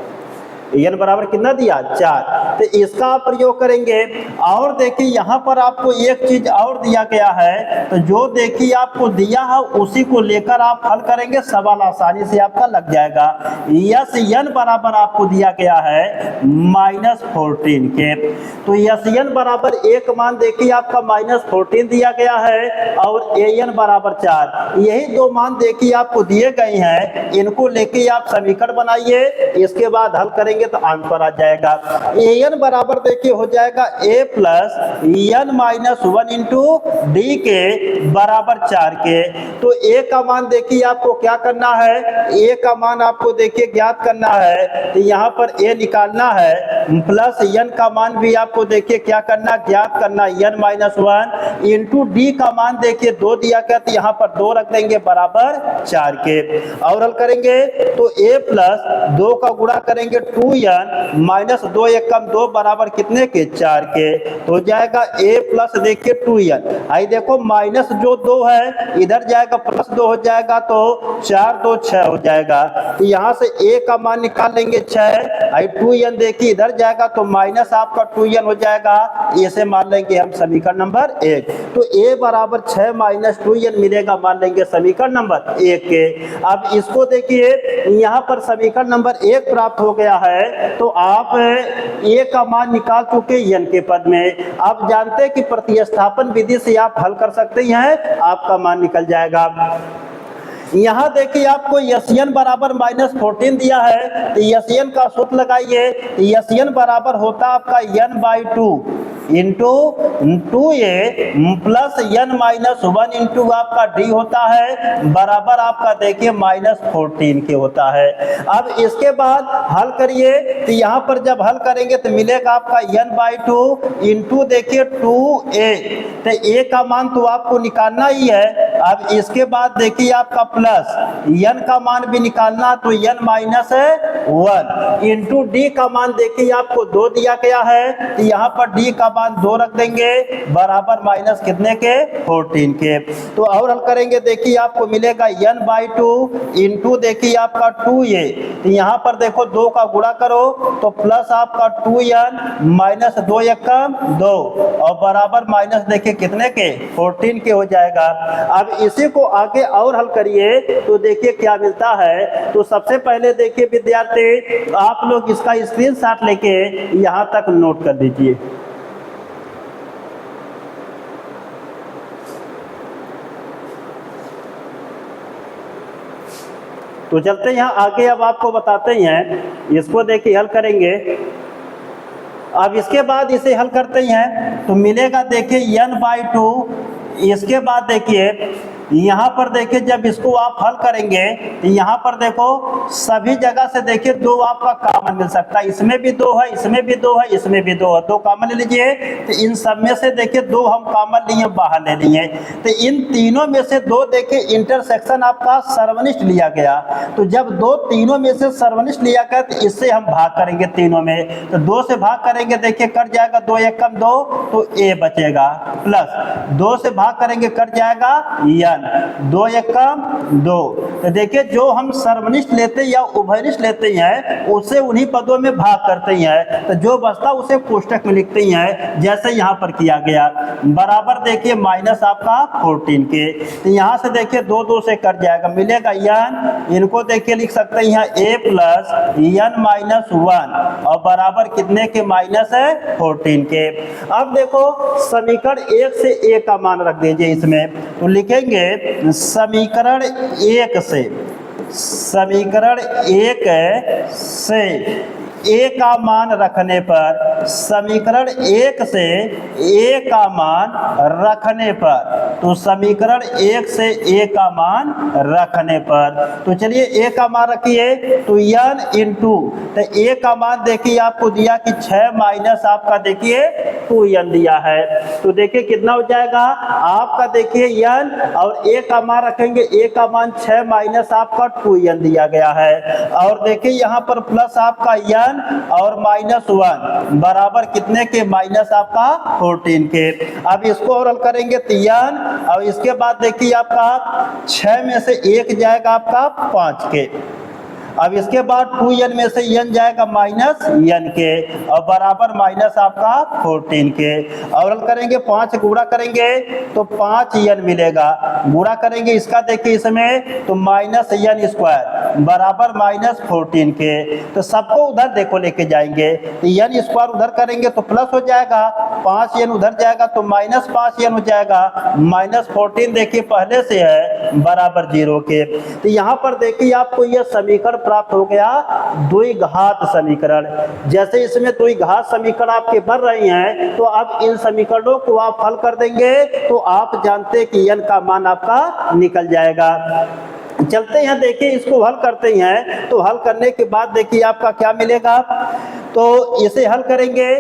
n बराबर कितना दिया, 4। तो इसका आप प्रयोग करेंगे। और देखिए यहाँ पर आपको एक चीज और दिया गया है, तो जो देखिए आपको दिया है उसी को लेकर आप हल करेंगे, सवाल आसानी से आपका लग जाएगा। Sn बराबर आपको दिया गया है -14 के, तो Sn बराबर एक मान देखिए आपका -14 दिया गया है और an बराबर 4, यही 2 मान देखिए आपको दिए गए हैं। इनको लेके आप समीकरण बनाइए, इसके बाद हल करेंगे तो आंसर आ जाएगा। an बराबर देखिए हो जाएगा a plus n minus 1 into D के बराबर 4 के। तो a का मान देखिए आपको क्या करना है, a का मान आपको देखिए ज्ञात करना है। तो यहाँ पर a निकालना है, प्लस n का मान भी आपको देखिए क्या करना, ज्ञात करना, n माइनस 1 इंटू डी का मान देखिए 2 दिया गया, तो यहाँ पर 2 रख देंगे बराबर 4 के। और हल करेंगे तो a प्लस 2 का गुणा करेंगे 2n माइनस 2 1 कम 2 बराबर कितने के, 4 के। तो हो जाएगा a प्लस देखिए 2n, आई देखो माइनस जो 2 है इधर जाएगा, प्लस 2 हो जाएगा, तो 4 2 6 हो जाएगा। तो यहाँ से a का मान निकाल लेंगे 6, आई 2n देखिए इधर जाएगा तो माइनस आपका 2n हो जाएगा। इसे मान लेंगे हम समीकरण नंबर 1। तो a बराबर 6 माइनस 2n मिलेगा, मान लेंगे समीकरण नंबर 1 के। अब इसको देखिए यहाँ पर समीकरण नंबर 1 प्राप्त हो गया है, तो आप a का मान निकाल चुके n के पद में। आप जानते हैं कि प्रतिस्थापन विधि से आप हल कर सकते हैं, आपका मान निकल जाएगा। यहाँ देखिए आपको Sn बराबर -14 दिया है, तो Sn का सूत्र लगाइए। Sn बराबर होता आपका n/2 into 2a plus n minus 1 into आपका d होता है, बराबर आपका देखिए -14 के होता है। अब इसके बाद हल करिए, तो यहाँ पर जब हल करेंगे तो मिलेगा आपका n/2 इंटू देखिए 2a, तो a का मान तो आपको निकालना ही है। अब इसके बाद देखिए आपका प्लस n का मान भी निकालना, तो n माइनस 1 इंटू डी का मान देखिए आपको 2 दिया गया है, तो यहाँ पर d का मान 2 रख देंगे बराबर माइनस कितने के, 14 के। तो और हल करेंगे देखिए आपको मिलेगा n/2 इंटू देखिए आपका 2a, तो यहाँ पर देखो 2 का गुणा करो तो प्लस आपका 2n माइनस 2 1 कम 2 और बराबर माइनस देखिए कितने के, 14 के हो जाएगा। अब इसी को आगे और हल करिए तो देखिए क्या मिलता है। तो सबसे पहले देखिए विद्यार्थी आप लोग इसका स्क्रीनशॉट लेके यहाँ तक नोट कर दीजिए। तो चलते हैं यहाँ आगे, अब आपको बताते हैं, इसको देखिए हल करेंगे। अब इसके बाद इसे हल करते हैं तो मिलेगा देखिए n/2। इसके बाद देखिए यहाँ पर देखिए जब इसको आप हल करेंगे तो यहाँ पर देखो सभी जगह से देखिए 2 आपका कॉमन मिल सकता है, इसमें भी 2 है, इसमें भी 2 है, इसमें भी 2 है, 2 कॉमन ले लीजिए। तो इन सब में से देखिए 2 हम कॉमन लिए बाहर ले लिए, तो इन तीनों में से 2 देखिए इंटरसेक्शन आपका सर्वनिष्ठ लिया गया। तो जब 2 तीनों में से सर्वनिष्ठ लिया गया तो इससे हम भाग करेंगे तीनों में, तो 2 से भाग करेंगे देखिए कट जाएगा 2 1 कम 2, तो a बचेगा, प्लस 2 से भाग करेंगे कट जाएगा n, 2 एकम 2। तो देखिए जो हम सर्वनिष्ठ लेते हैं या उभयनिष्ठ लेते हैं उसे उन्हीं पदों में भाग करते हैं, तो जो बचता उसे कोष्टक में लिखते हैं जैसे यहाँ पर किया गया। बराबर देखिए माइनस आपका 14 के, तो यहाँ से देखिए 2 2 से कट जाएगा, मिलेगा n, इनको देखिए लिख सकते हैं a प्लस n माइनस 1 और बराबर कितने के माइनस है 14 के। अब देखो समीकरण 1 से a का मान रख दीजिए इसमें, तो लिखेंगे समीकरण 1 से a का मान रखने पर, समीकरण 1 से a का मान रखने पर, तो समीकरण 1 से a का मान रखने पर, तो चलिए a का मान रखिए तो n इंटू, तो a का मान देखिए आपको दिया कि 6 माइनस आपका देखिए 2n दिया है, तो देखिए कितना हो जाएगा आपका देखिए n, और a का मान रखेंगे, a का मान 6 माइनस आपका 2n दिया गया है, और देखिए यहाँ पर प्लस आपका n और माइनस 1 बराबर कितने के माइनस आपका 14 के। अब इसको और हल करेंगे तो n, और इसके बाद देखिए आपका 6 में से 1 जाएगा आपका 5 के, अब इसके बाद 2n में से n जाएगा माइनस n के और बराबर माइनस आपका 14 के, और हल करेंगे 5 गुणा करेंगे तो 5n मिलेगा, गुणा करेंगे इसका देखिए इसमें तो माइनस n स्क्वायर बराबर माइनस 14 के, तो सबको उधर देखो लेके जाएंगे तो n स्क्वायर उधर करेंगे तो प्लस हो जाएगा, 5n उधर जाएगा तो माइनस 5n हो जाएगा, माइनस 14 देखिए पहले से है बराबर 0 के। तो यहाँ पर देखिए आपको यह समीकरण प्राप्त हो गया द्विघात समीकरण। जैसे इसमें द्विघात समीकरण आपके बन रही हैं तो अब इन समीकरणों को आप हल कर देंगे तो आप जानते हैं कि n का मान आपका निकल जाएगा। चलते हैं देखिए इसको हल करते हैं, तो हल करने के बाद देखिए आपका क्या मिलेगा, तो इसे हल करेंगे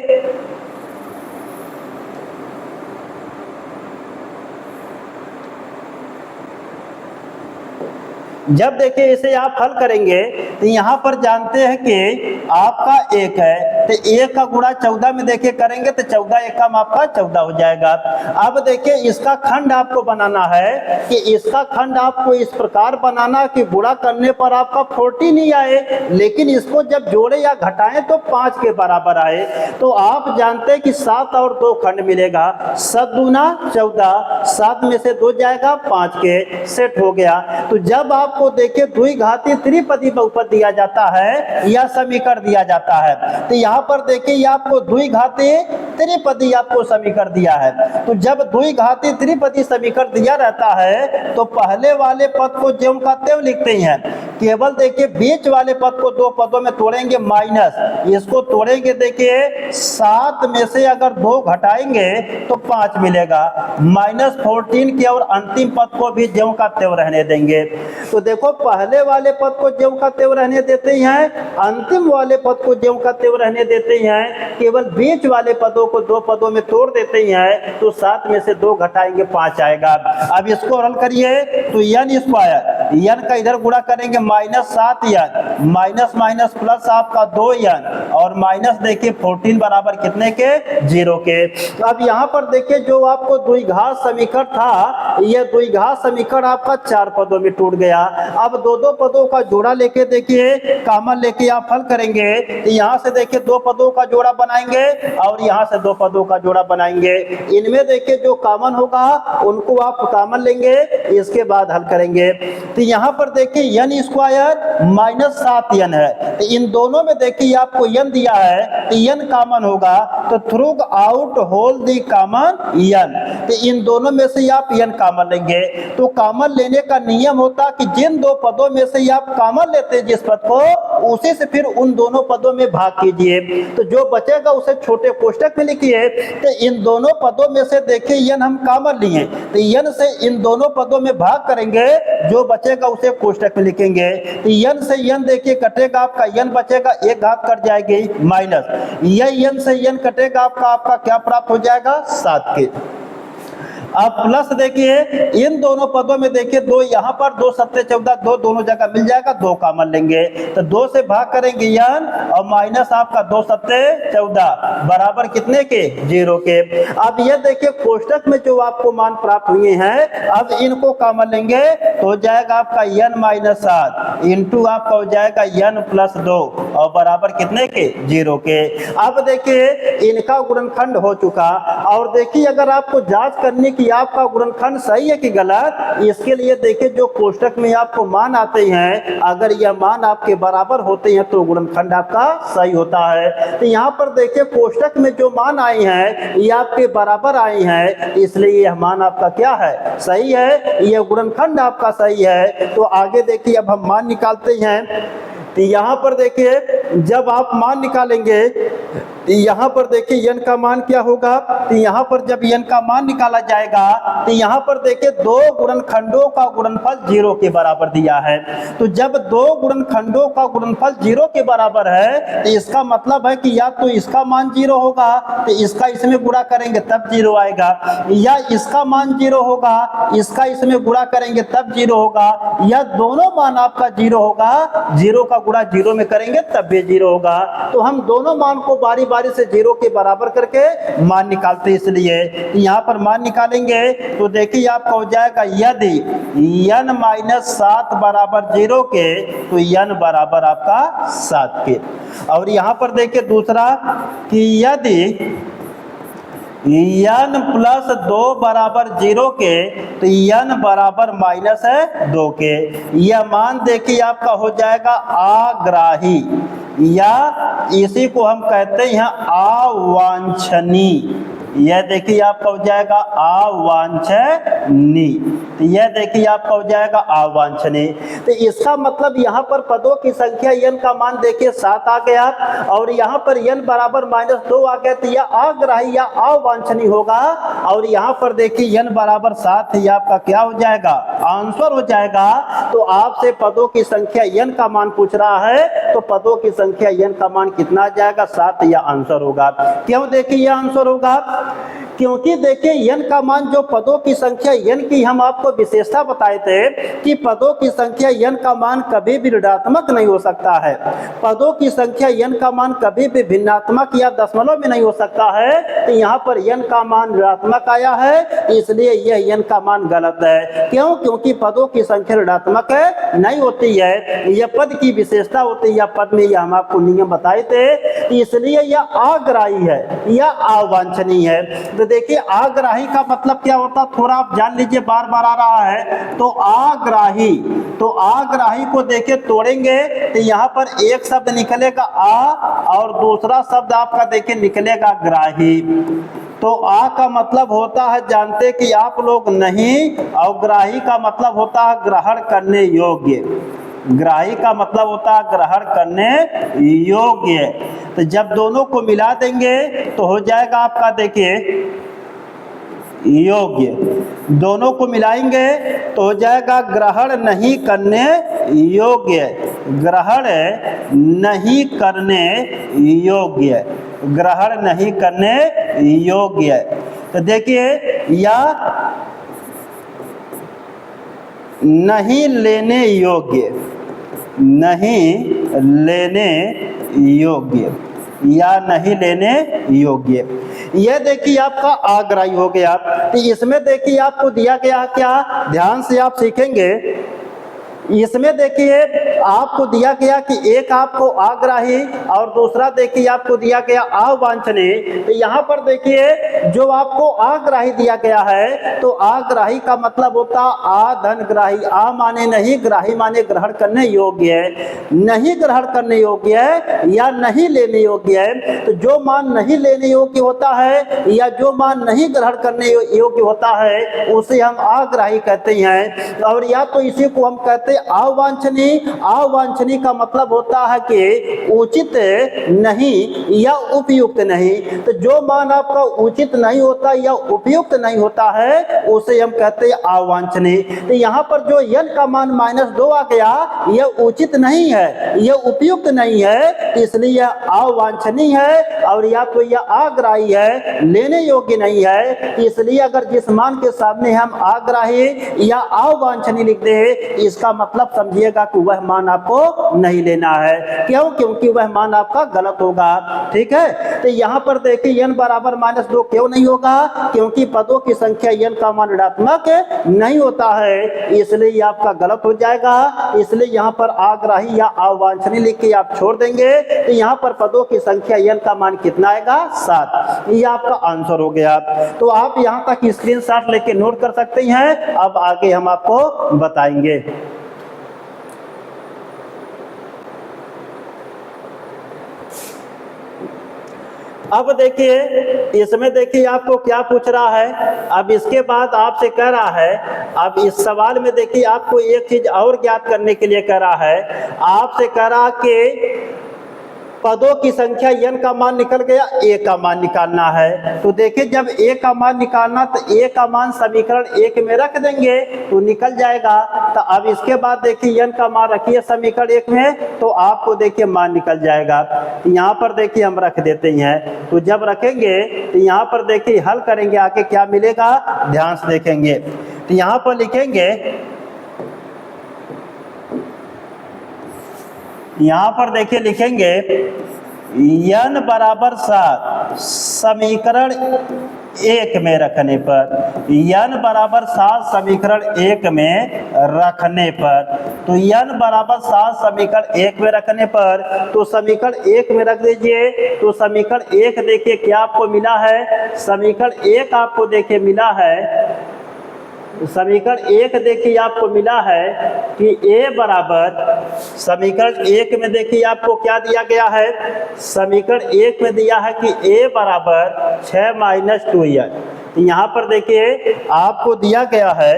जब देखिए इसे आप हल करेंगे तो यहाँ पर जानते हैं कि आपका 1 है तो 1 का गुणा 14 में देखिए करेंगे तो 14 एकम आपका 14 हो जाएगा। अब देखिए इसका खंड आपको बनाना है कि इसका खंड आपको इस प्रकार बनाना कि गुणा करने पर आपका 14 नहीं आए, लेकिन इसको जब जोड़े या घटाएं तो 5 के बराबर आए। तो आप जानते हैं कि 7 और 2 खंड मिलेगा, 7 दूना 14, 7 में से 2 जाएगा 5 के, सेट हो गया। तो जब आपको देखिए द्विघाती त्रिपदी बहुपद दिया जाता है या समीकरण दिया जाता है तो यहाँ पर देखिए ये आपको द्विघाती त्रिपदी आपको समीकरण दिया है। तो जब द्विघाती त्रिपदी समीकरण दिया रहता है तो पहले वाले पद को ज्यों का त्यों लिखते हैं, केवल देखिए बीच वाले पद को 2 पदों में तोड़ेंगे माइनस, इसको तोड़ेंगे देखिए 7 में से अगर 2 घटाएंगे तो 5 मिलेगा, माइनस 14 के, और अंतिम पद को भी ज्यों का त्यों रहने देंगे। तो देखो पहले वाले पद को ज्यों का त्यों रहने देते हैं, अंतिम वाले पद को ज्यों का त्यों रहने देते हैं, केवल बीच वाले पदों को 2 पदों में तोड़ देते हैं तो 7 में से 2 घटाएंगे 5 आएगा। अब इसको हल करिए तो n स्क्वायर, n का इधर गुणा करेंगे minus 7n, minus minus plus आपका 2n, और माइनस देखिए 14 बराबर कितने के 0 के। अब यहाँ पर देखिए जो आपको द्विघात समीकरण था, यह द्विघात समीकरण आपका 4 पदों में टूट गया। अब 2 पदों का जोड़ा लेके देखिए कॉमन लेके आप हल करेंगे तो यहाँ से देखिए 2 पदों का जोड़ा बनाएंगे और यहाँ से 2 पदों का जोड़ा बनाएंगे, इनमें देखिए जो कॉमन होगा उनको आप कॉमन लेंगे, इसके बाद हल करेंगे। तो यहाँ पर देखिए n स्क्वायर माइनस 7n है, तो इन दोनों में देखिए आपको n दिया है तो n कॉमन होगा, तो throughout whole the common n, तो इन दोनों में से आप n कॉमन लेंगे। तो कॉमन लेने का नियम होता कि जिन 2 पदों में से आप कॉमन लेते हैं जिस पद को, उसी से फिर उन दोनों पदों में भाग कीजिए, तो जो बचेगा उसे छोटे कोष्टक में लिखिए। तो इन दोनों पदों में से देखिए n हम कॉमन लिए तो n से इन दोनों पदों में भाग करेंगे, जो बचेगा उसे कोष्टक में लिखेंगे। तो n से n देखिए कटेगा आपका n बचेगा, 1 घात कट जाएगी माइनस, यह n से n कटेगा आपका क्या प्राप्त हो जाएगा 7 के। अब प्लस देखिए इन दोनों पदों में देखिए 2 यहाँ पर 2 सत्ते 14, 2 दोनों जगह मिल जाएगा, 2 कॉमन लेंगे तो 2 से भाग करेंगे n और माइनस आपका 2 सत्ते 14 बराबर कितने के 0 के। अब ये देखिए कोष्टक में जो आपको मान प्राप्त हुए हैं अब इनको कॉमन लेंगे तो हो जाएगा आपका n माइनस 7 इंटू आपका हो जाएगा n प्लस 2 और बराबर कितने के 0 के। अब देखिए इनका गुणनखंड हो चुका और देखिए अगर आपको जांच करने की आपका गुणनखंड सही है कि गलत, इसके लिए देखिए जो कोष्टक में आपको मान आते हैं अगर यह मान आपके बराबर होते हैं तो गुणनखंड आपका सही होता है। तो यहाँ पर देखिए कोष्टक में जो मान आए हैं ये आपके बराबर आए हैं, इसलिए यह मान आपका क्या है सही है, यह गुणनखंड आपका सही है। तो आगे देखिए अब हम मान निकालते हैं। तो यहाँ पर देखिए जब आप मान निकालेंगे यहाँ पर देखिए n का मान क्या होगा, तो यहाँ पर जब n का मान निकाला जाएगा तो यहाँ पर देखिए 2 गुणनखंडों का गुणनफल 0 के बराबर दिया है। तो जब 2 गुणनखंडों का गुणनफल 0 के बराबर है तो इसका मतलब है कि या तो इसका मान 0 होगा तो इसका इसमें गुणा करेंगे तब 0 आएगा, या इसका मान 0 होगा इसका इसमें गुणा करेंगे तब 0 होगा, या दोनों मान आपका 0 होगा 0 का गुणा 0 में करेंगे तब भी 0 होगा। तो हम दोनों मान को बारी बारी से 0 के बराबर करके मान निकालते हैं, इसलिए यहाँ पर मान निकालेंगे तो देखिए आपका हो जाएगा यदि n माइनस 7 बराबर 0 के तो n बराबर आपका 7 के। और यहाँ पर देखिए दूसरा कि यदि n प्लस 2 बराबर 0 के तो n बराबर माइनस 2 के। यह मान देखिए आपका हो जाएगा आग्राही या इसी को हम कहते हैं अवांछनीय। यह देखिए आपका हो जाएगा अवांछनीय, तो यह देखिए आपका हो जाएगा अवांछनीय। तो इसका मतलब यहाँ पर पदों की संख्या n का मान देखिए 7 आ गया और यहाँ पर n बराबर माइनस 2 आ गया, तो यह अग्राही या अवांछनीय होगा। और यहाँ पर देखिए n बराबर 7 है, आपका क्या हो जाएगा आंसर हो जाएगा। तो आपसे पदों की संख्या n का मान पूछ रहा है तो पदों की संख्या n का मान कितना आ जाएगा 7, यह आंसर होगा। क्यों देखिए यह आंसर होगा, क्योंकि देखिए n का मान जो पदों की संख्या n की हम आपको विशेषता बताए थे कि पदों की संख्या n का मान कभी भी ऋणात्मक नहीं हो सकता है, पदों की संख्या n का मान कभी भी भिन्नात्मक या दशमलव में नहीं हो सकता है। तो यहाँ पर n का मान ऋणात्मक आया है, इसलिए यह n का मान गलत है। क्यों, क्योंकि पदों की संख्या ऋणात्मक नहीं होती है, यह पद की विशेषता होती है, या पद में यह हम आपको नियम बताए थे, इसलिए यह अग्राही है या अवांछनीय है। तो देखिए आग्राही का मतलब क्या होता, थोड़ा आप जान लीजिए, बार बार आ रहा है। तो आग्राही, तो आग्राही को देखिए तोड़ेंगे तो यहाँ पर एक शब्द निकलेगा आ और दूसरा शब्द आपका देखिए निकलेगा ग्राही। तो आ का मतलब होता है जानते कि आप लोग नहीं, और ग्राही का मतलब होता है ग्रहण करने योग्य, ग्राही का मतलब होता है ग्रहण करने योग्य। तो जब दोनों को मिला देंगे तो हो जाएगा आपका देखिए योग्य, दोनों को मिलाएंगे तो हो जाएगा ग्रहण नहीं करने योग्य, ग्रहण नहीं करने योग्य, ग्रहण नहीं करने योग्य। तो देखिए या नहीं लेने योग्य, नहीं लेने योग्य या नहीं लेने योग्य, यह देखिए आपका आग्राही हो गया। तो इसमें देखिए आपको दिया गया क्या, ध्यान से आप सीखेंगे। इसमें देखिए आपको दिया गया कि एक आपको आग्राही और दूसरा देखिए आपको दिया गया अवांछनीय। तो यहाँ पर देखिए जो आपको आग्राही दिया गया है तो आग्राही का मतलब होता आ धन ग्राही, आ माने नहीं, ग्राही माने ग्रहण करने योग्य है, नहीं ग्रहण करने योग्य है या नहीं लेने योग्य है। तो जो मान नहीं लेने योग्य होता है या जो मान नहीं ग्रहण करने योग्य होता है उसे हम आग्राही कहते हैं, और या तो इसी को हम कहते हैं अवांछनीय। अवांछनीय का मतलब होता है कि उचित नहीं या उपयुक्त नहीं। तो जो मान आपका उचित नहीं होता या उपयुक्त नहीं होता है उसे हम कहते हैं अवांछनीय। तो यहाँ पर जो n का मान -2 आ गया, यह उचित नहीं है, यह उपयुक्त नहीं है, इसलिए यह अवांछनीय है और या तो यह आग्राही है, लेने योग्य नहीं है। इसलिए अगर जिस मान के सामने हम आग्राही या अवांछनीय लिख दे, इसका मतलब समझिएगा कि वह मान आपको नहीं लेना है। क्यों? क्योंकि वह मान आपका गलत होगा। ठीक है, तो यहाँ पर देखिए n बराबर -2 क्यों नहीं होगा? क्योंकि पदों की संख्या n का मान ऋणात्मक नहीं होता है, इसलिए आपका गलत हो जाएगा। इसलिए यहाँ पर आग्राही या अवांछनीय लिख के आप छोड़ देंगे, तो यहाँ पर पदों की संख्या n का मान कितना आएगा? 7। ये आपका आंसर हो गया। तो आप यहाँ तक स्क्रीनशॉट लेके नोट कर सकते हैं। अब आगे हम आपको बताएंगे। अब देखिए, इसमें देखिए आपको क्या पूछ रहा है। अब इसके बाद आपसे कह रहा है, अब इस सवाल में देखिए आपको एक चीज और ज्ञात करने के लिए कह रहा है। आपसे कह रहा कि पदों की संख्या n का मान निकल गया, a का मान निकालना है। तो देखिए जब a का मान निकालना, तो a का मान समीकरण 1 में रख देंगे तो निकल जाएगा। तो अब इसके बाद देखिए n का मान रखिए समीकरण 1 में, तो आपको देखिए मान निकल जाएगा। तो यहाँ पर देखिए हम रख देते हैं। तो जब रखेंगे तो यहाँ पर देखिए हल करेंगे, आगे क्या मिलेगा ध्यान से देखेंगे। तो यहाँ पर लिखेंगे, यहाँ पर देखिए लिखेंगे n बराबर 7 समीकरण 1 में रखने पर, n बराबर 7 समीकरण 1 में रखने पर, तो n बराबर 7 समीकरण 1 में रखने पर, तो समीकरण 1 में रख दीजिए। तो समीकरण 1 देखिए क्या आपको मिला है, समीकरण 1 आपको देखिए मिला है, समीकरण 1 देखिए आपको मिला है कि a बराबर, समीकरण 1 में देखिए आपको क्या दिया गया है, समीकरण 1 में दिया है कि a बराबर 6 - 2n। तो यहाँ पर देखिए आपको दिया गया है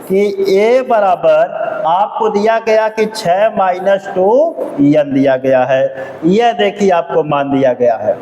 कि a बराबर आपको दिया गया कि 6 - 2n दिया गया है। यह देखिए आपको मान दिया गया है।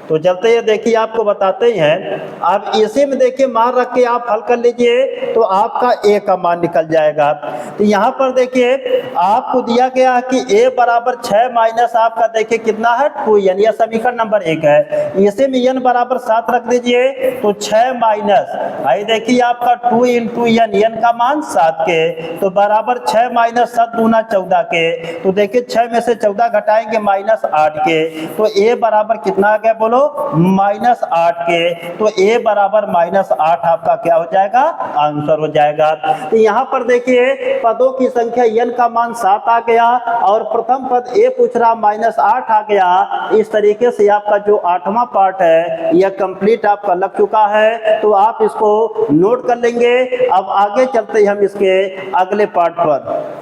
तो चलते हैं देखिए आपको बताते हैं। अब इसी में देखिए मान रख के आप हल कर लीजिए तो आपका a का मान निकल जाएगा। तो यहाँ पर देखिए आपको दिया गया है कि a बराबर 6 माइनस आपका देखिए कितना है 2n, यह समीकरण नंबर 1 है। इसी में n बराबर 7 रख दीजिए, तो 6 माइनस आई देखिए आपका 2 इंटू n का मान 7 के, तो बराबर 6 माइनस 7 दूना 14 के। तो देखिए 6 में से 14 घटाएंगे -8 के, तो a बराबर कितना आ गया बोलो -8 के। तो a बराबर -8 आपका क्या हो जाएगा आंसर हो जाएगा। तो यहाँ पर देखिए पदों की संख्या n का मान 7 आ गया और प्रथम पद a पूछ रहा -8 आ गया। इस तरीके से आपका जो 8वां पार्ट है यह कंप्लीट आपका लग चुका है। तो आप इसको नोट कर लेंगे। अब आगे चलते हम इसके अगले पार्ट पर।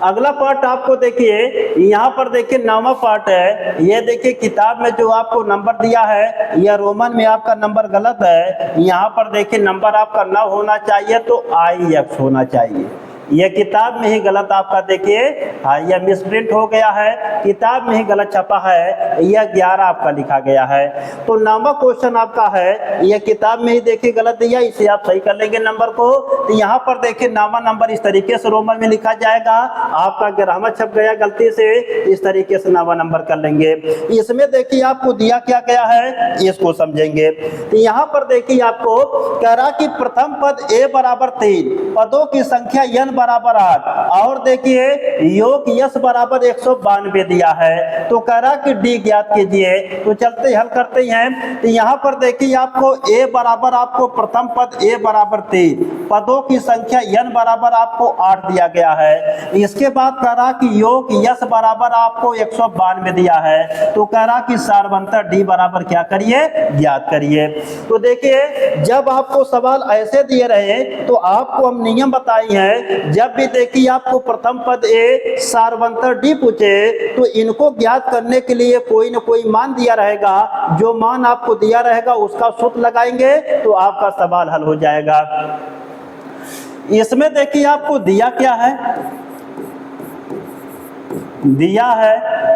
अगला पार्ट आपको देखिए यहाँ पर देखिए 9वां पार्ट है। ये देखिए किताब में जो आपको नंबर दिया है यह रोमन में आपका नंबर गलत है। यहाँ पर देखिए नंबर आपका 9 होना चाहिए तो IX होना चाहिए। यह किताब में ही गलत आपका देखिए हाँ यह मिसप्रिंट हो गया है, किताब में ही गलत छपा है, यह 11 आपका लिखा गया है। तो 9वां क्वेश्चन आपका है यह किताब में ही देखिए गलत दिया, इसे आप सही कर लेंगे नंबर को। तो यहाँ पर देखिए 9वां नंबर इस तरीके से रोमन में लिखा जाएगा, आपका ग्रामर छप गया गलती से, इस तरीके से 9वां नंबर कर लेंगे। इसमें देखिए आपको दिया क्या गया है इसको समझेंगे। तो यहाँ पर देखिए आपको कह रहा कि प्रथम पद a बराबर 3, पदों की संख्या n बराबर 8 और देखिए योग यश बराबर 192 दिया है। तो कह रहा कि d ज्ञात कीजिए। तो चलते हल करते हैं। तो यहाँ पर देखिए आपको a बराबर आपको प्रथम पद a बराबर 3, पदों की संख्या n बराबर आपको 8 दिया गया है। इसके बाद कह रहा कि योग यश बराबर आपको 192 दिया है। तो कह रहा कि सारवंतर d बराबर क्या करिए ज्ञात करिए। तो देखिए जब आपको सवाल ऐसे दिए रहे तो आपको हम नियम बताई है, जब भी देखिए आपको प्रथम पद a सारवंतर d पूछे तो इनको ज्ञात करने के लिए कोई न कोई मान दिया रहेगा। जो मान आपको दिया रहेगा उसका सूत्र लगाएंगे तो आपका सवाल हल हो जाएगा। इसमें देखिए आपको दिया क्या है, दिया है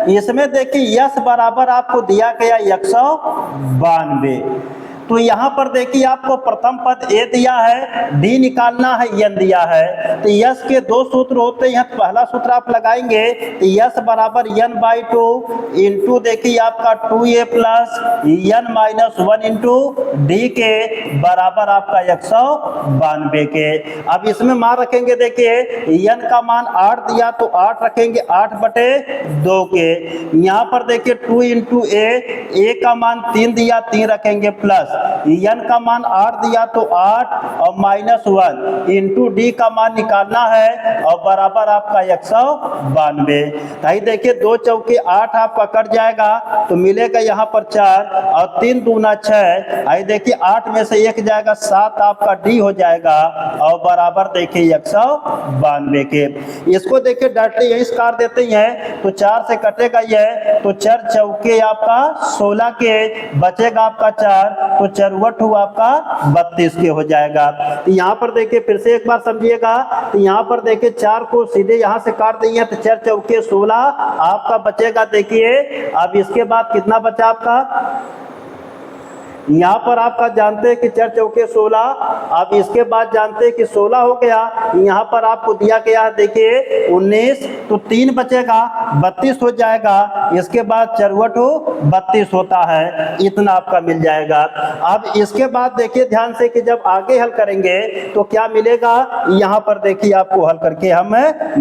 इसमें देखिए यस बराबर आपको दिया गया 192। तो यहाँ पर देखिए आपको प्रथम पद ए दिया है, डी निकालना है, एन दिया है। तो यस के दो सूत्र होते हैं, तो पहला सूत्र आप लगाएंगे तो यस बराबर n/2 इंटू देखिए आपका 2a plus n minus 1 into D के बराबर आपका 192 के। अब इसमें मान रखेंगे, देखिए n का मान 8 दिया तो 8 रखेंगे 8/2 के। यहाँ पर देखिए 2 इंटू ए का मान 3 दिया 3 रखेंगे प्लस n का मान 8 दिया तो 8 और माइनस 1 इंटू डी का मान निकालना है और बराबर आपका 192। भाई देखिए 2 चौके 8 आपका कट जाएगा तो मिलेगा यहाँ पर 4 और 3 दूना 6। आई देखिए 8 में से 1 जाएगा 7 आपका डी हो जाएगा और बराबर देखिए 192 के। इसको देखिए डायरेक्टली यही काट देते हैं तो 4 से कटेगा यह, तो 4 चौके आपका 16 के, बचेगा आपका 4 तो 4 हुआ आपका 32 के हो जाएगा। तो यहाँ पर देखिए फिर से एक बार समझिएगा, तो यहाँ पर देखिए 4 को सीधे यहाँ से काट देंगे तो 4 चौके 16 आपका बचेगा। देखिए अब इसके बाद कितना बचा आपका, यहाँ पर आपका जानते हैं कि 4 चौके 16, अब इसके बाद जानते हैं कि 16 हो गया, यहाँ पर आपको दिया गया है देखिए 19, तो 3 बचेगा 32 हो जाएगा। इसके बाद 4 32 होता है, इतना आपका मिल जाएगा। अब इसके बाद देखिए ध्यान से कि जब आगे हल करेंगे तो क्या मिलेगा, यहाँ पर देखिए आपको हल करके हम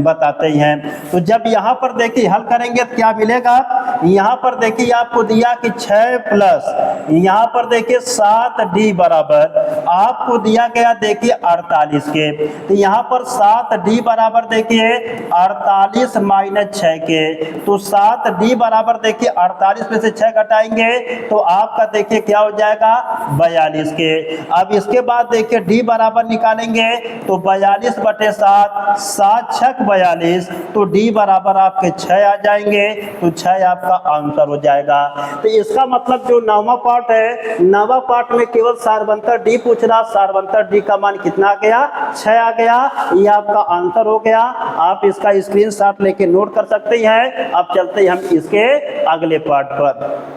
बताते हैं। तो जब यहाँ पर देखिए हल करेंगे तो क्या मिलेगा, यहाँ पर देखिए आपको दिया कि 6 प्लस यहाँ पर देखिए 7d बराबर आपको दिया गया देखिए 48 के। तो यहाँ पर 7d बराबर देखिए 48 माइनस 6 के, तो 7d बराबर देखिए 48 में से 6 घटाएंगे तो आपका देखिए क्या हो जाएगा 42 के। अब इसके बाद देखिए d बराबर निकालेंगे तो 42/7, 7 6 42, तो d बराबर आपके 6 आ जाएंगे, तो 6 आपका आंसर हो जाएगा। तो इसका मतलब जो 9वां पार्ट है, 9वां पार्ट में केवल सारवंतर डी पूछ रहा, सारवंतर डी का मान कितना आ गया 6 आ गया, ये आपका आंसर हो गया। आप इसका स्क्रीनशॉट लेके नोट कर सकते हैं। अब चलते हैं हम इसके अगले पार्ट पर।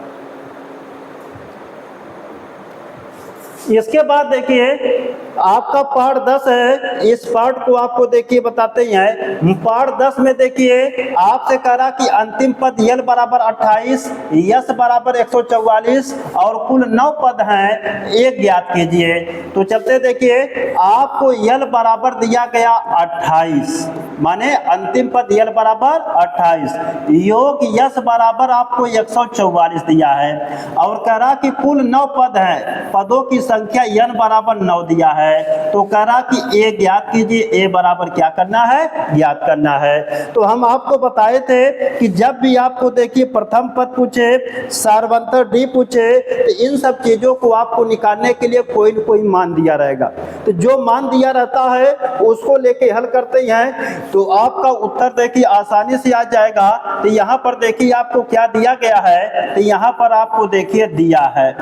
इसके बाद देखिए आपका पार्ट 10 है, इस पार्ट को आपको देखिए बताते हैं। पार्ट 10 में देखिए आपसे कह रहा कि अंतिम पद यल बराबर 28, यस बराबर 144 और कुल 9 पद हैं, एक ज्ञात कीजिए। तो चलते देखिए आपको यल बराबर दिया गया 28, माने अंतिम पद यल बराबर 28, योग यस बराबर आपको 144 दिया है और कह रहा कि कुल 9 पद हैं, पदों की संख्या n बराबर 9 दिया है। तो कह रहा कि ए ज्ञात कीजिए, ए बराबर क्या करना है, ज्ञात करना है। तो हम आपको बताए थे कि जब भी आपको देखिए प्रथम पद पूछे, सारवंतर डी पूछे, तो इन सब चीजों को आपको निकालने के लिए कोई न कोई मान दिया रहेगा। तो जो मान दिया रहता है उसको लेके हल करते हैं तो आपका उत्तर देखिए आसानी से आ जाएगा। तो यहाँ पर देखिए आपको क्या दिया गया है, तो यहाँ पर आपको देखिए दिया है,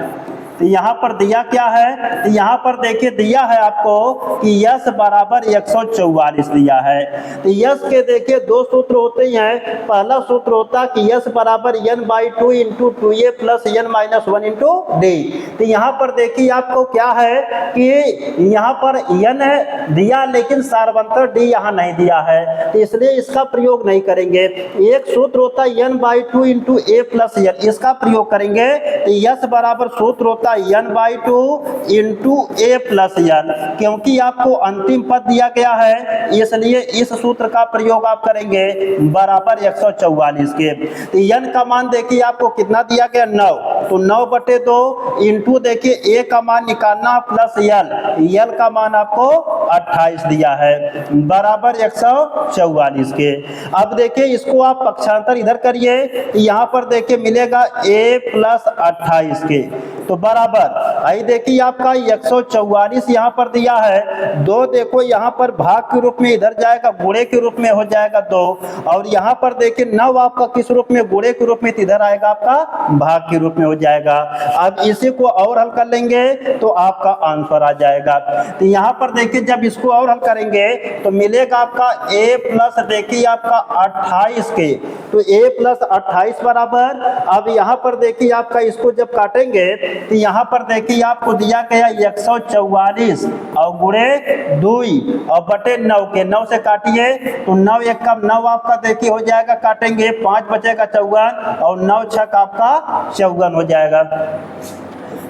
तो यहाँ पर दिया क्या है, तो यहाँ पर देखिए दिया है आपको कि यस बराबर 144 दिया है। तो यस के देखिए 2 सूत्र होते हैं, पहला सूत्र होता है कि यस बराबर n/2 into 2a plus n minus 1 into D. तो यहाँ पर देखिए आपको क्या है कि यहाँ पर n है दिया लेकिन सारवंतर डी यहाँ नहीं दिया है, तो इसलिए इसका प्रयोग नहीं करेंगे। एक सूत्र होता है n/2 into a plus n, इसका प्रयोग करेंगे। तो यस बराबर सूत्र होता n/2 इंटू ए प्लस n, क्योंकि आपको अंतिम पद दिया गया है इसलिए इस सूत्र का प्रयोग आप करेंगे बराबर 144 के। तो n का मान देखिए आपको कितना दिया गया 9, तो 9/2 इंटू देखिए ए का मान निकालना प्लस यल का मान आपको 28 दिया है बराबर 144 के। अब देखिए इसको आप पक्षांतर इधर करिए, तो यहाँ पर देखिए मिलेगा a प्लस 28 के, तो बराबर आई देखिए आपका 144 यहाँ पर दिया है, 2 देखो यहाँ पर भाग के रूप में इधर जाएगा, गुणे के रूप में हो जाएगा 2, और यहाँ पर देखिए 9 आपका किस रूप में, गुणे के रूप में, इधर आएगा आपका भाग के रूप में हो जाएगा। अब इसी को और हल कर लेंगे तो आपका आंसर आ जाएगा। तो यहाँ पर देखिए जब जब इसको और हल करेंगे तो मिलेगा आपका a प्लस देखिए आपका 28 के, तो a प्लस 28 बराबर, अब यहाँ पर देखिए आपका इसको जब काटेंगे तो यहाँ पर देखिए आपको दिया गया 144 और गुणे 2 और बटे 9 के, 9 से काटिए तो 9 एक कम 9 आपका देखिए हो जाएगा, काटेंगे 5 बचेगा 54 और 9 छक आपका 54 हो जाएगा।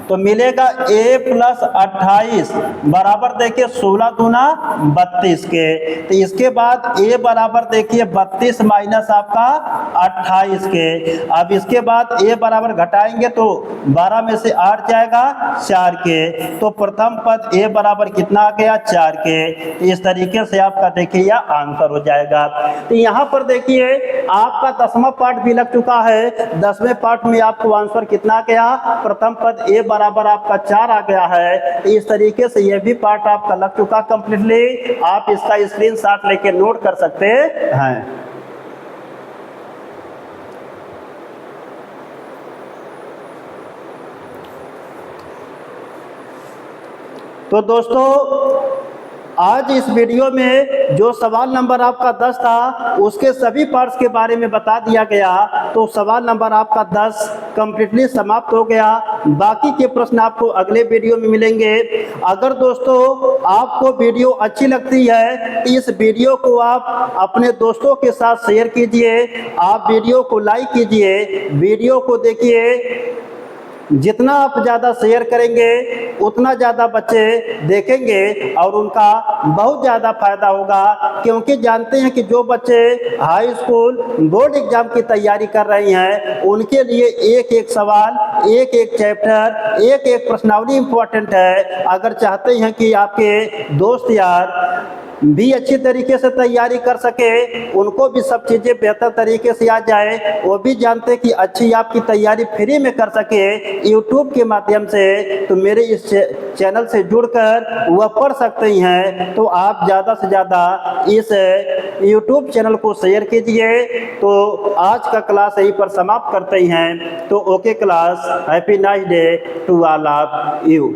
तो मिलेगा a प्लस 28 बराबर देखिए 16 दूना 32 के, तो इसके बाद a बराबर देखिए 32 माइनस आपका 28 के। अब इसके बाद a बराबर घटाएंगे तो 12 में से 8 जाएगा 4 के, तो प्रथम पद a बराबर कितना आ गया 4 के। इस तरीके से आपका देखिए यह आंसर हो जाएगा। तो यहाँ पर देखिए आपका 10वां पार्ट भी लग चुका है, 10वें पार्ट में आपको आंसर कितना गया, प्रथम पद a बराबर आपका 4 आ गया है। इस तरीके से यह भी पार्ट आपका लग चुका कंप्लीटली, आप इसका स्क्रीनशॉट लेके नोट कर सकते हैं। तो दोस्तों आज इस वीडियो में जो सवाल नंबर आपका 10 था उसके सभी पार्ट्स के बारे में बता दिया गया, तो सवाल नंबर आपका 10 कंप्लीटली समाप्त हो गया। बाकी के प्रश्न आपको अगले वीडियो में मिलेंगे। अगर दोस्तों आपको वीडियो अच्छी लगती है तो इस वीडियो को आप अपने दोस्तों के साथ शेयर कीजिए, आप वीडियो को लाइक कीजिए, वीडियो को देखिए। जितना आप ज़्यादा शेयर करेंगे उतना ज़्यादा बच्चे देखेंगे और उनका बहुत ज़्यादा फायदा होगा, क्योंकि जानते हैं कि जो बच्चे हाई स्कूल बोर्ड एग्जाम की तैयारी कर रहे हैं उनके लिए एक एक सवाल, एक एक चैप्टर, एक एक प्रश्नावली इम्पोर्टेंट है। अगर चाहते हैं कि आपके दोस्त यार भी अच्छी तरीके से तैयारी कर सके, उनको भी सब चीज़ें बेहतर तरीके से आ जाए, वो भी जानते कि अच्छी आपकी तैयारी फ्री में कर सके यूट्यूब के माध्यम से, तो मेरे इस चैनल से जुड़कर वह पढ़ सकते हैं। तो आप ज़्यादा से ज़्यादा इस यूट्यूब चैनल को शेयर कीजिए। तो आज का क्लास यहीं पर समाप्त करते हैं। तो okay class, happy nice day to all of you.